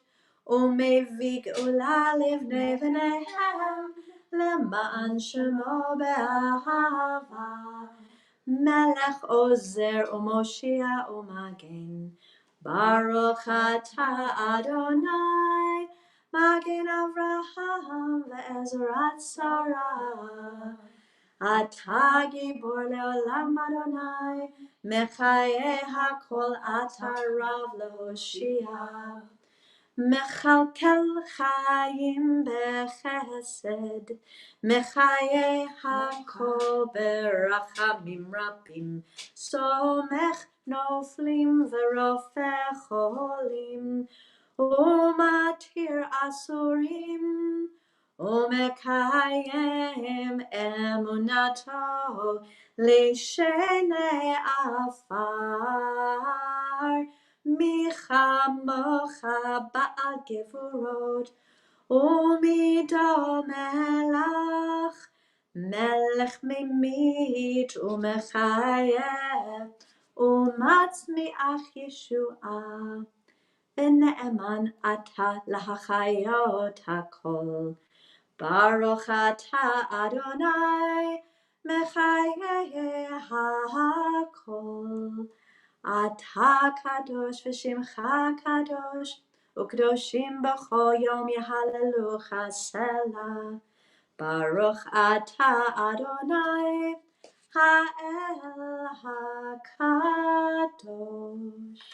Umevig Ula Livnei V'nehem Lema'an Shemo Be'ahava Melech Ozer Umoshia Umagen Baruch atah Adonai Magen Avraham ve'ezrat Sarah Atah Gibor le'olam Adonai Mechaye hakol atah Rav le'hoshia Mechalkel chayim bechesed Mechaye hakol berachamim rabim Somech noflim verofeh cholim Umatir asurim Umekayem emunato Lishenei afar Michamocha ba'al gevurot Umido melach Melech mimit umechayev Umatzmiach Yeshua V'ne'eman ata lahachayot hakol Baruch atah Adonai mechaye hakol Atah kadosh v'shimcha kadosh Ukdoshim b'cho yom yehalelucha selah Baruch atah Adonai ha'el hakadosh.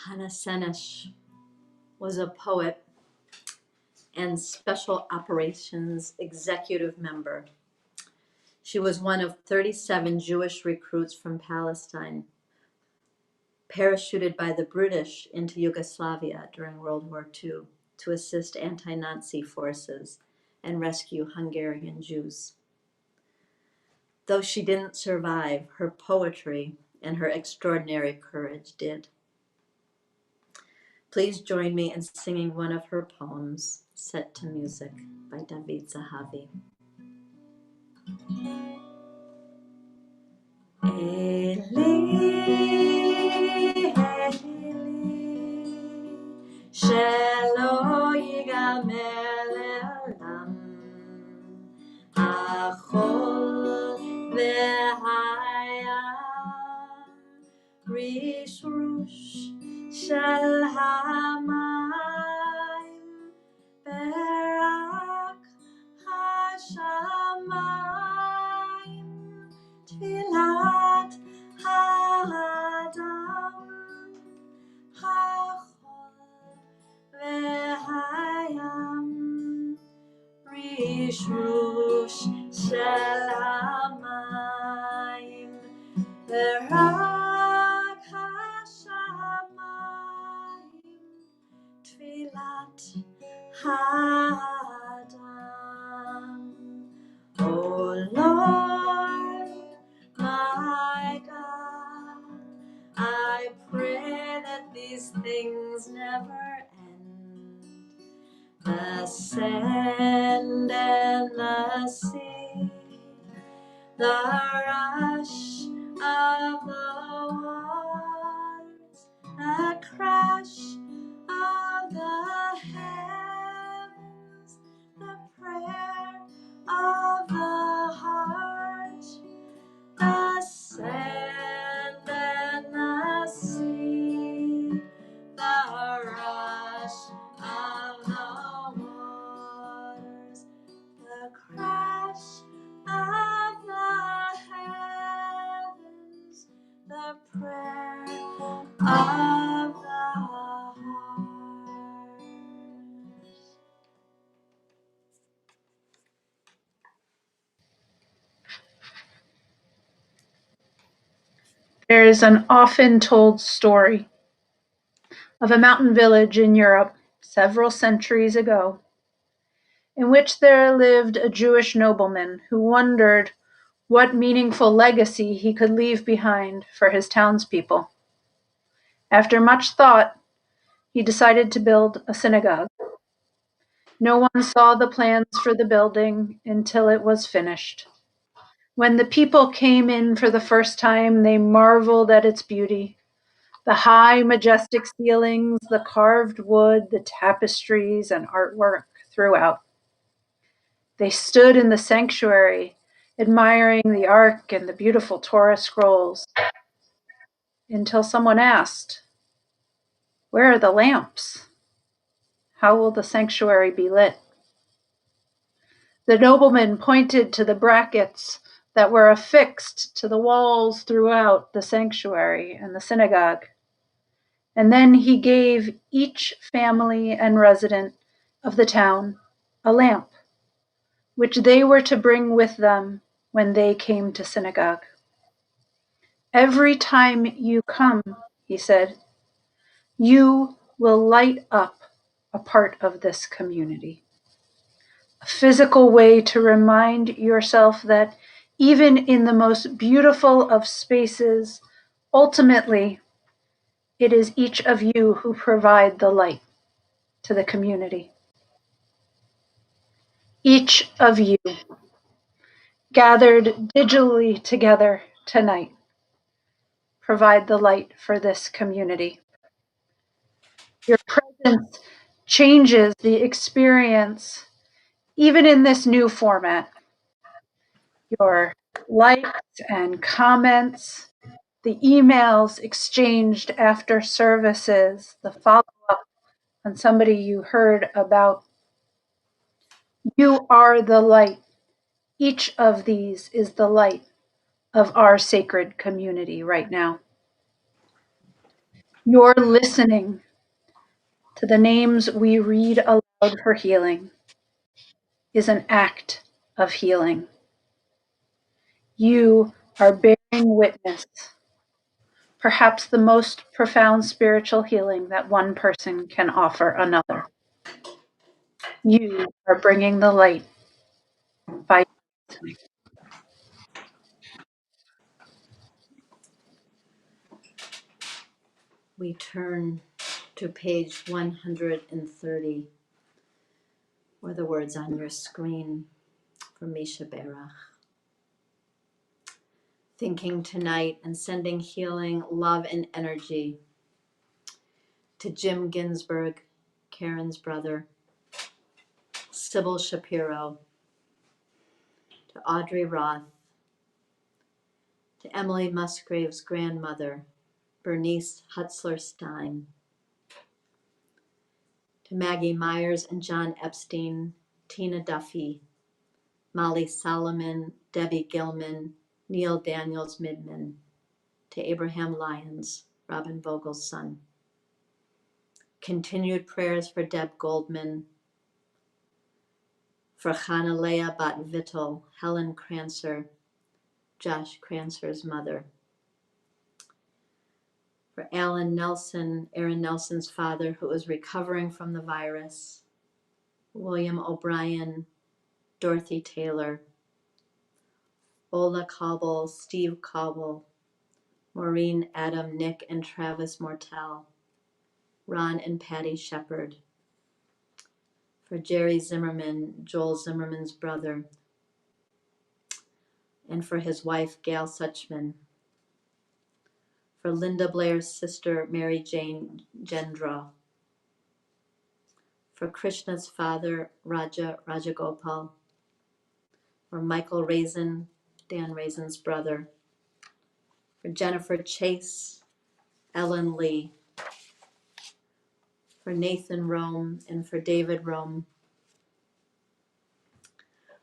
Hannah Senesh was a poet and special operations executive member. She was one of 37 Jewish recruits from Palestine, parachuted by the British into Yugoslavia during World War II to assist anti-Nazi forces and rescue Hungarian Jews. Though she didn't survive, her poetry and her extraordinary courage did. Please join me in singing one of her poems, set to music by David Zahavi. Eli, Shelo yigamer le'olam, Achol ve'hayam, Rish Rush shel hamayim, Berak hashamayim, Tfilat ha'adam, Hachol ve'hayam, Rish Rush shel hamayim, Berak hashamayim, Tfilat ha'adam. Oh Lord, my God, I pray that these things never end. The sand and the sea, the rush of the waters, the crash of the heavens, the prayer of the heart, the sand and the sea, the rush of the waters, the crash of the heavens, the prayer of the heart. There is an often told story of a mountain village in Europe several centuries ago, in which there lived a Jewish nobleman who wondered what meaningful legacy he could leave behind for his townspeople. After much thought, he decided to build a synagogue. No one saw the plans for the building until it was finished. When the people came in for the first time, they marveled at its beauty. The high, majestic ceilings, the carved wood, the tapestries and artwork throughout. They stood in the sanctuary, admiring the ark and the beautiful Torah scrolls, until someone asked, "Where are the lamps? How will the sanctuary be lit?" The nobleman pointed to the brackets that were affixed to the walls throughout the sanctuary and the synagogue. And then he gave each family and resident of the town a lamp, which they were to bring with them when they came to synagogue. "Every time you come," he said, "you will light up a part of this community." A physical way to remind yourself that even in the most beautiful of spaces, ultimately, it is each of you who provide the light to the community. Each of you, gathered digitally together tonight, provide the light for this community. Your presence changes the experience, even in this new format. Your likes and comments, the emails exchanged after services, the follow-up on somebody you heard about. You are the light. Each of these is the light of our sacred community right now. Your listening to the names we read aloud for healing is an act of healing. You are bearing witness, perhaps the most profound spiritual healing that one person can offer another. You are bringing the light by listening. We turn to page 130, or the words on your screen for Misha Berach. Thinking tonight and sending healing, love, and energy to Jim Ginsburg, Karen's brother, Sybil Shapiro, to Audrey Roth, to Emily Musgrave's grandmother, Bernice Hutzler-Stein, to Maggie Myers and John Epstein, Tina Duffy, Molly Solomon, Debbie Gilman, Neil Daniels Midman, to Abraham Lyons, Robin Vogel's son. Continued prayers for Deb Goldman, for Chanalea Bat Vittel, Helen Krancer, Josh Krancer's mother. For Alan Nelson, Aaron Nelson's father, who is recovering from the virus. William O'Brien, Dorothy Taylor, Ola Cobble, Steve Cobble, Maureen, Adam, Nick, and Travis Mortel. Ron and Patty Shepard. For Jerry Zimmerman, Joel Zimmerman's brother. And for his wife, Gail Suchman. For Linda Blair's sister, Mary Jane Gendra. For Krishna's father, Raja Rajagopal. For Michael Raisin, Dan Raisin's brother. For Jennifer Chase, Ellen Lee. For Nathan Rome and for David Rome.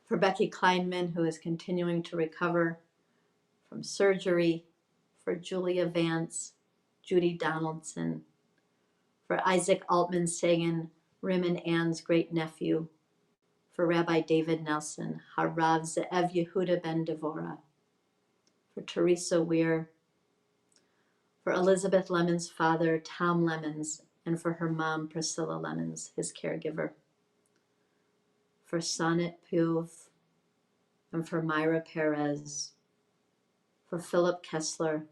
For Becky Kleinman, who is continuing to recover from surgery. For Julia Vance, Judy Donaldson. For Isaac Altman Sagan, Rim and Ann's great-nephew. For Rabbi David Nelson, Harav Ze'ev Yehuda ben Devora. For Teresa Weir. For Elizabeth Lemon's father, Tom Lemons, and for her mom, Priscilla Lemons, his caregiver. For Sonnet Puv, and for Myra Perez. For Philip Kessler.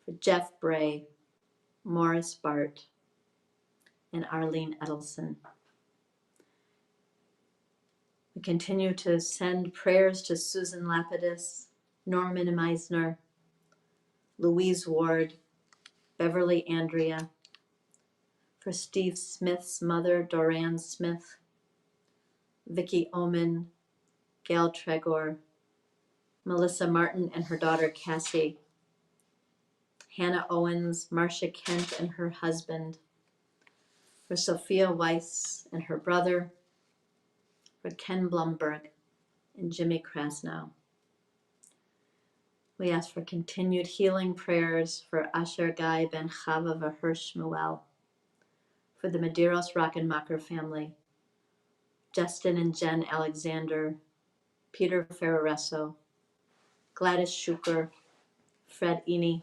For Jeff Bray, Morris Bart, and Arlene Edelson. We continue to send prayers to Susan Lapidus, Norman Meisner, Louise Ward, Beverly Andrea, for Steve Smith's mother, Doran Smith, Vicki Oman, Gail Tregor, Melissa Martin and her daughter Cassie, Hannah Owens, Marcia Kent and her husband, for Sophia Weiss and her brother, for Ken Blumberg and Jimmy Krasnow. We ask for continued healing prayers for Asher Guy Ben Chava Vaher Shmuel, for the Medeiros Rockenmacher family, Justin and Jen Alexander, Peter Ferraresso, Gladys Schuker, Fred Eny,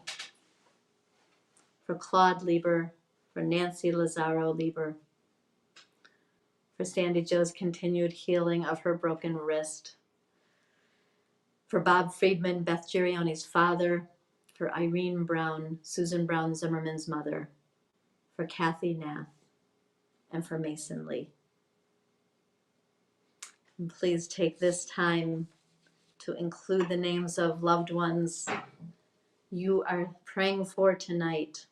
for Claude Lieber, for Nancy Lazaro Lieber, for Sandy Jo's continued healing of her broken wrist, for Bob Friedman, Beth Girioni's father, for Irene Brown, Susan Brown Zimmerman's mother, for Kathy Nath, and for Mason Lee. And please take this time to include the names of loved ones you are praying for tonight.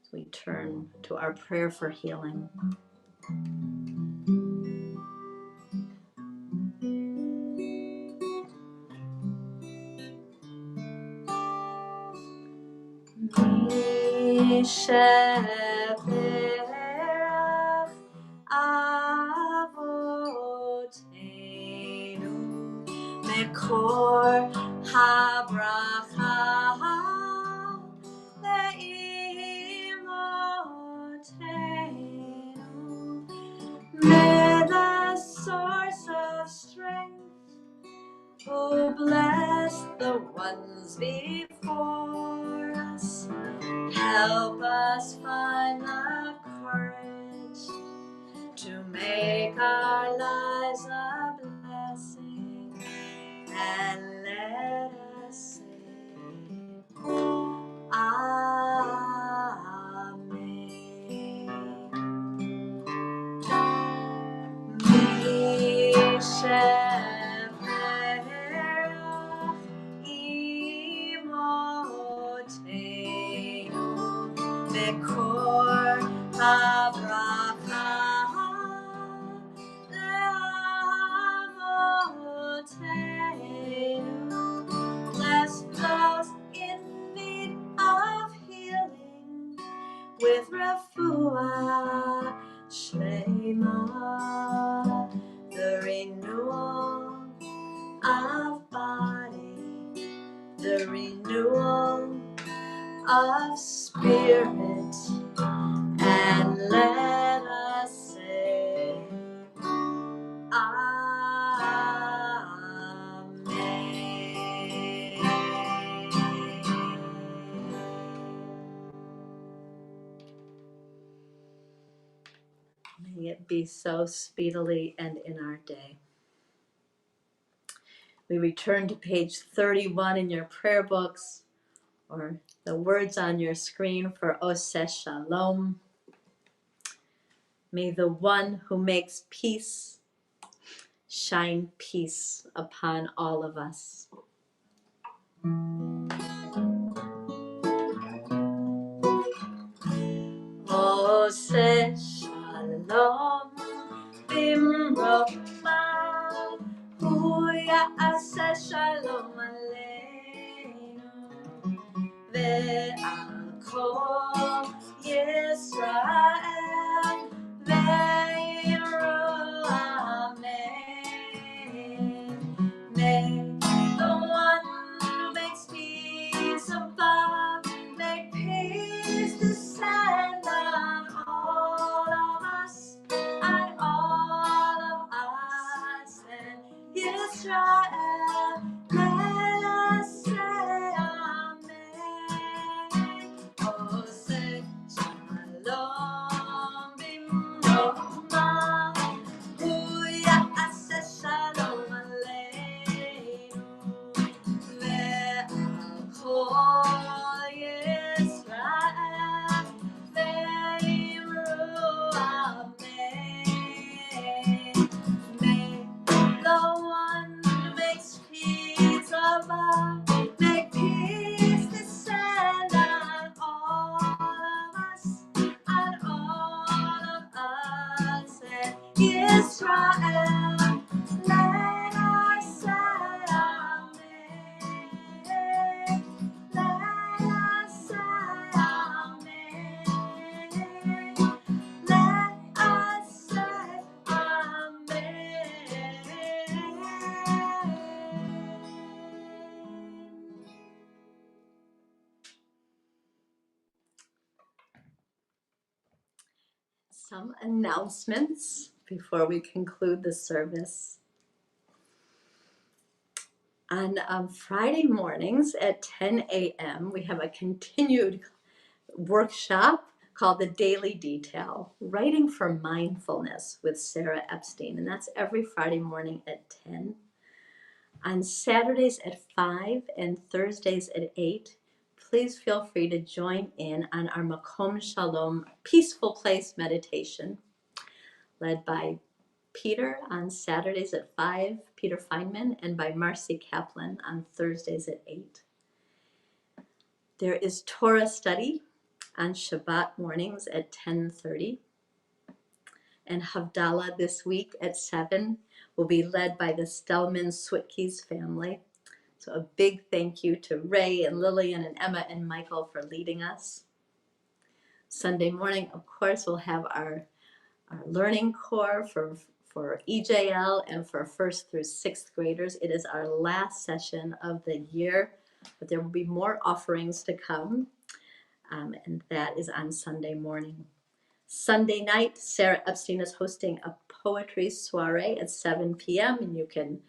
As we turn to our prayer for healing. Misheperach Avotenu Mekor Habracha the ones before us. Help us find the courage to make our lives a blessing, and let us say, Amen. Mekor habracha le'avotenu. Bless those in need of healing with refuah shlema, the renewal of body, the renewal of spirit, and let us say, Amen. May it be so speedily and in our day. We return to page 31 in your prayer books, or the words on your screen for Oseh Shalom. May the one who makes peace shine peace upon all of us. Oseh Shalom bimrokhma, hu ya'aseh shalom aleinu ve'al kol Yisrael ve'imru amen. May the one who makes peace above make peace descend on all of us and all of us and Israel. Let us say Amen. Oseh Shalom bimrokhma, hu ya'aseh shalom aleinu ve'al kol Yisrael ve'imru amen. May the one who makes peace above make peace descend on all of us and all of us and Israel. Let us say Amen. Let us say Amen. Let us say Amen. Some announcements before we conclude the service. On Friday mornings at 10 a.m., we have a continued workshop called The Daily Detail, Writing for Mindfulness with Sarah Epstein, and that's every Friday morning at 10. On Saturdays at 5 and Thursdays at 8, please feel free to join in on our Makom Shalom Peaceful Place meditation, led by Peter on Saturdays at 5, Peter Feynman, and by Marcy Kaplan on Thursdays at 8. There is Torah study on Shabbat mornings at 10:30. And Havdalah this week at 7 will be led by the Stellman Switkes family. So a big thank you to Ray and Lillian and Emma and Michael for leading us. Sunday morning, of course, we'll have our learning core for EJL and for 1st through 6th graders. It is our last session of the year, but there will be more offerings to come, and that is on Sunday morning. Sunday night, Sarah Epstein is hosting a poetry soiree at 7 p.m., and you can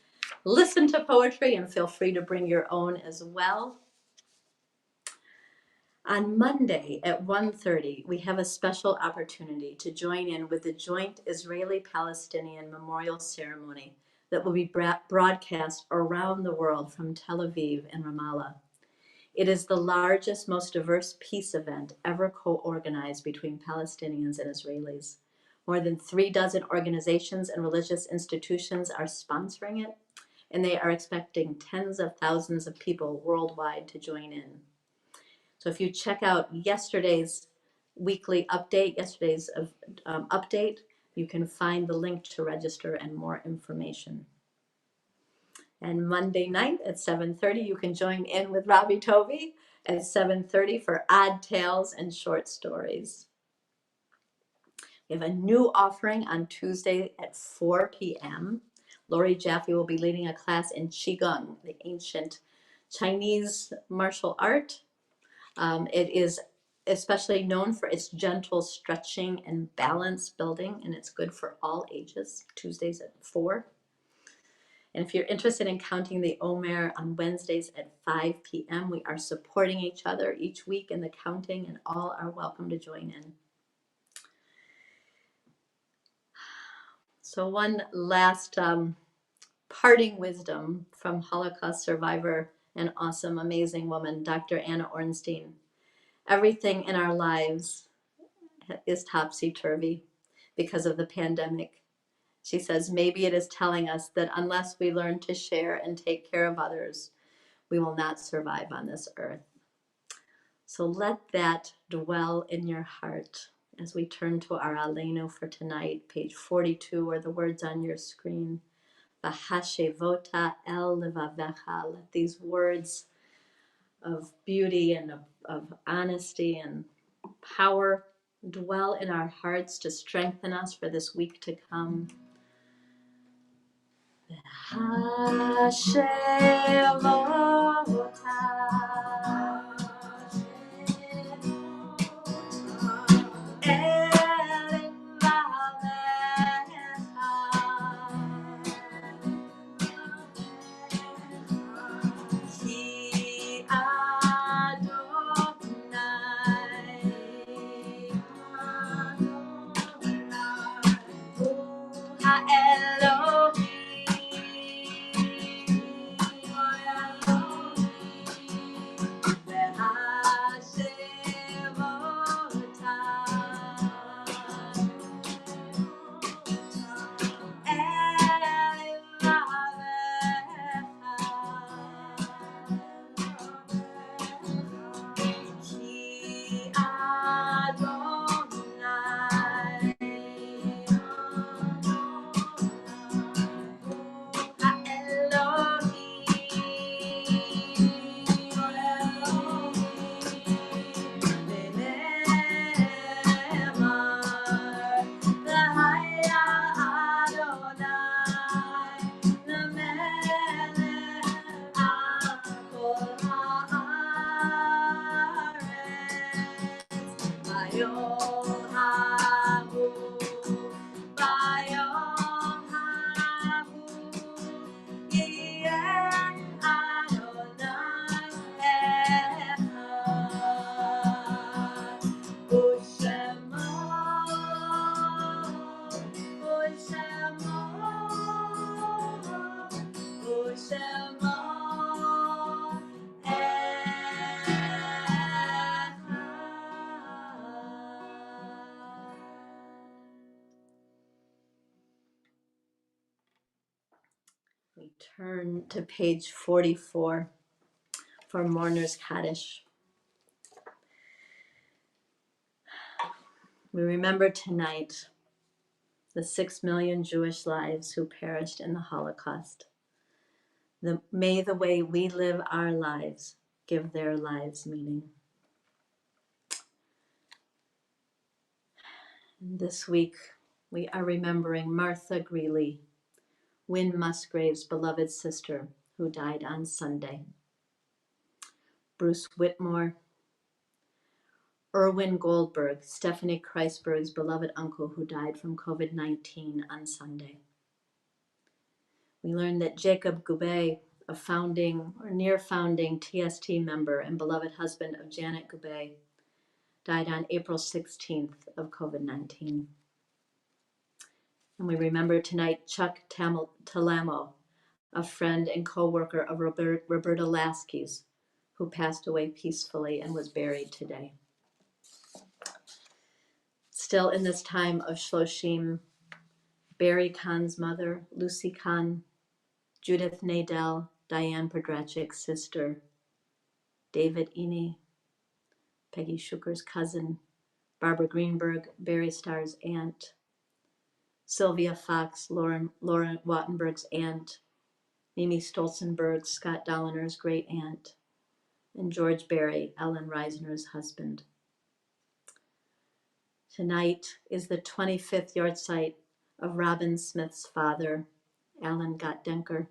listen to poetry and feel free to bring your own as well. On Monday at 1:30, we have a special opportunity to join in with the joint Israeli-Palestinian memorial ceremony that will be broadcast around the world from Tel Aviv and Ramallah. It is the largest, most diverse peace event ever co-organized between Palestinians and Israelis. More than 36 organizations and religious institutions are sponsoring it, and they are expecting tens of thousands of people worldwide to join in. So if you check out yesterday's weekly update, update, you can find the link to register and more information. And Monday night at 7:30, you can join in with Robbie Tovey at 7:30 for Odd Tales and Short Stories. We have a new offering on Tuesday at 4 p.m. Lori Jaffe will be leading a class in Qigong, the ancient Chinese martial art. It is especially known for its gentle stretching and balance building, and it's good for all ages. Tuesdays at 4. And if you're interested in counting the Omer on Wednesdays at 5 p.m., we are supporting each other each week in the counting, and all are welcome to join in. So one last parting wisdom from Holocaust survivor and awesome, amazing woman, Dr. Anna Ornstein. Everything in our lives is topsy-turvy because of the pandemic. She says, maybe it is telling us that unless we learn to share and take care of others, we will not survive on this earth. So let that dwell in your heart as we turn to our Aleinu for tonight, page 42, or the words on your screen. V'hashevota el levavecha. Let these words of beauty and of honesty and power dwell in our hearts to strengthen us for this week to come. We turn to page 44 for Mourner's Kaddish. We remember tonight the 6 million Jewish lives who perished in the Holocaust. May the way we live our lives give their lives meaning. And this week, we are remembering Martha Greeley, Wynne Musgrave's beloved sister, who died on Sunday. Bruce Whitmore, Erwin Goldberg, Stephanie Kreisberg's beloved uncle, who died from COVID-19 on Sunday. We learned that Jacob Gubay, a founding or near founding TST member and beloved husband of Janet Gubay, died on April 16th of COVID-19. And we remember tonight Chuck Talamo, a friend and co-worker of Roberta Lasky's, who passed away peacefully and was buried today. Still in this time of Shloshim, Barry Kahn's mother, Lucy Kahn, Judith Nadell, Diane Podrachik's sister, David Eny, Peggy Shuker's cousin, Barbara Greenberg, Barry Starr's aunt, Sylvia Fox, Laura Wattenberg's aunt, Mimi Stolzenberg, Scott Dolliner's great aunt, and George Barry, Ellen Reisner's husband. Tonight is the 25th yahrzeit of Robin Smith's father, Alan Gottdenker,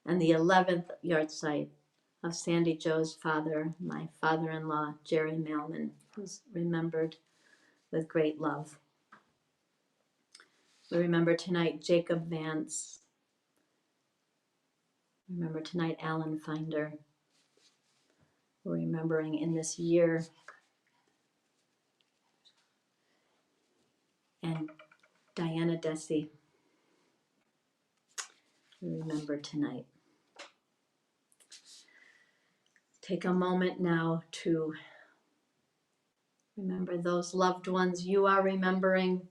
and the 11th yahrzeit of Sandy Joe's father, my father-in-law, Jerry Malman, who's remembered with great love. We remember tonight Jacob Vance. Remember tonight Alan Finder. We're remembering in this year and Diana Dessy. We remember tonight. Take a moment now to remember those loved ones you are remembering,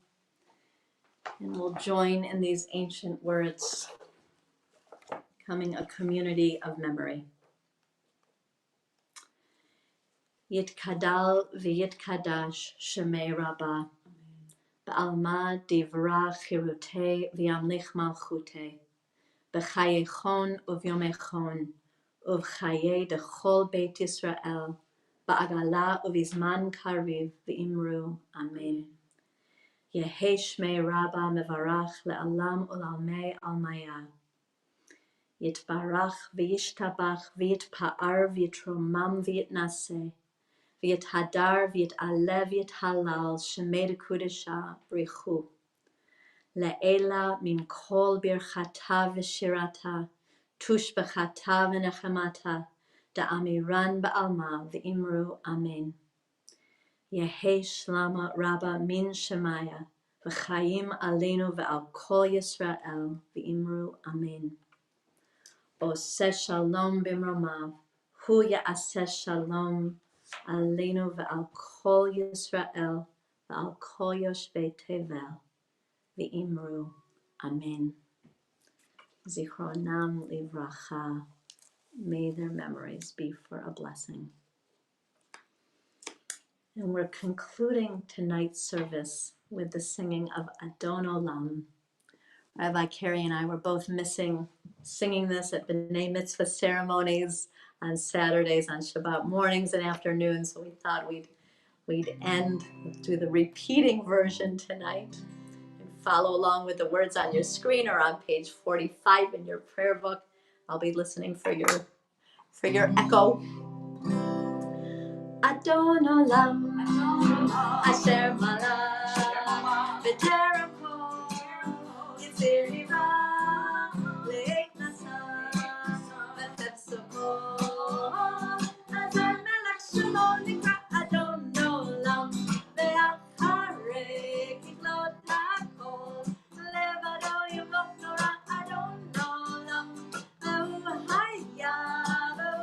and we'll join in these ancient words, becoming a community of memory. Yitkadal v'yitkadash shemei Rabbah, ba'alma divra chirutei v'yamlich malchutei, b'chayechon uvyomechon, uv'chayei dechol Beit Yisrael, ba'agala uvizman kariv v'imru, amen. Yehi shmei Rabbah mevarach le'alam u'lalmei almaya. Yitbarach v'yishtabach v'yitpa'ar v'yitromam v'yitnaseh. V'yit hadar, v'yit alev, v'yit halal, shemei dekudesha, brichu. Le'ela min kol birchata v'shirata, tush b'chata v'nechemata, da'amiran ba'alma v'imru, amen. Yehi shlama rabba min shemaya, v'chayim aleinu v'al kol Yisrael, v'imru, amen. Oseh shalom b'mromav, hu ya'aseh shalom, Aleinu ve'al kol Yisrael ve'al kol yoshvei tevel v'imru, amen. Zichronam livracha. May their memories be for a blessing. And we're concluding tonight's service with the singing of Adon Olam. Rabbi Carrie and I were both missing singing this at B'nai Mitzvah ceremonies on Saturdays, on Shabbat mornings and afternoons, so we thought we'd end, do the repeating version tonight, and follow along with the words on your screen or on page 45 in your prayer book. I'll be listening for your echo. Adon Olam, Asher Malach, V'terem Kol, Yitzir Nivra, Le'ek Nasa, V'chefso Kol, Azar Melech Shelo Nikra Adon Olam, Ve'acharei Kiklot HaKol, Levado Yimlok Nora Adon Olam, Ve'hu Haya, Ve'hu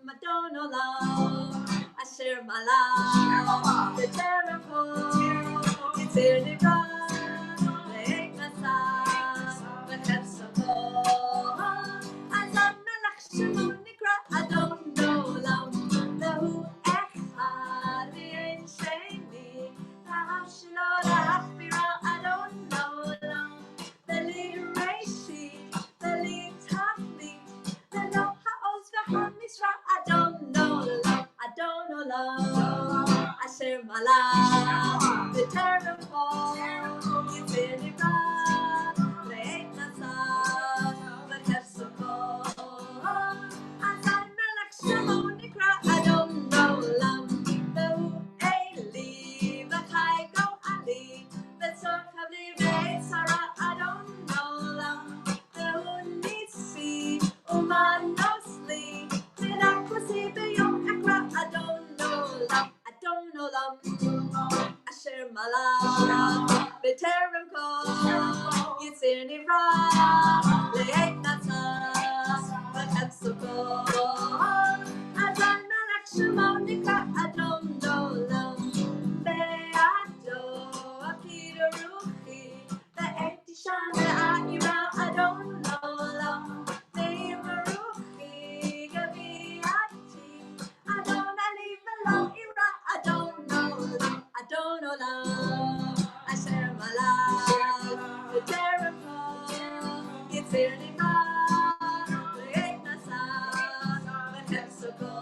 Adon Olam, Asher Malach, V'terem Kol, Yitzir Nivra, Le'ek Nasa, V'chefso Kol, Azar Melech Shelo Nikra Adon Olam, Ve'hu Echad V'yein Sheni, V'ahav Shelo La'achbira Adon Olam, Ve'li Reishit, Ve'li Tachlit, Ve'lo Ha'oz V'ha'misra Adon Olam, Asher Malach, V'terem Kol, Yitzir Nivra, Le'ek Nasa, V'chefso Kol, Azar Melech Shelo Nikra Adon Olam, Ve'hu Eli, V'chai Go Ali, olam asher malach b'terem kol yitzir nivra le'et natzah v'chepsuko azay malach shemo nikra adon olam be'ado akido ruchi ve'et isha ve'ayira adon olam ve'yivaruchi gaviati adon aliv v'lo ira adon olam asher malach b'terem kol yitzir nivra le'et natzah v'chepsuko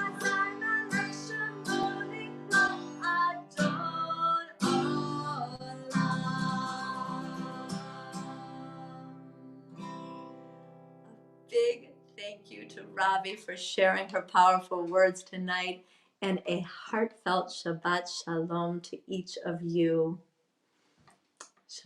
azay malach shemo nikra adon olam. Big thank you to Ravi for sharing her powerful words tonight, and a heartfelt Shabbat Shalom to each of you.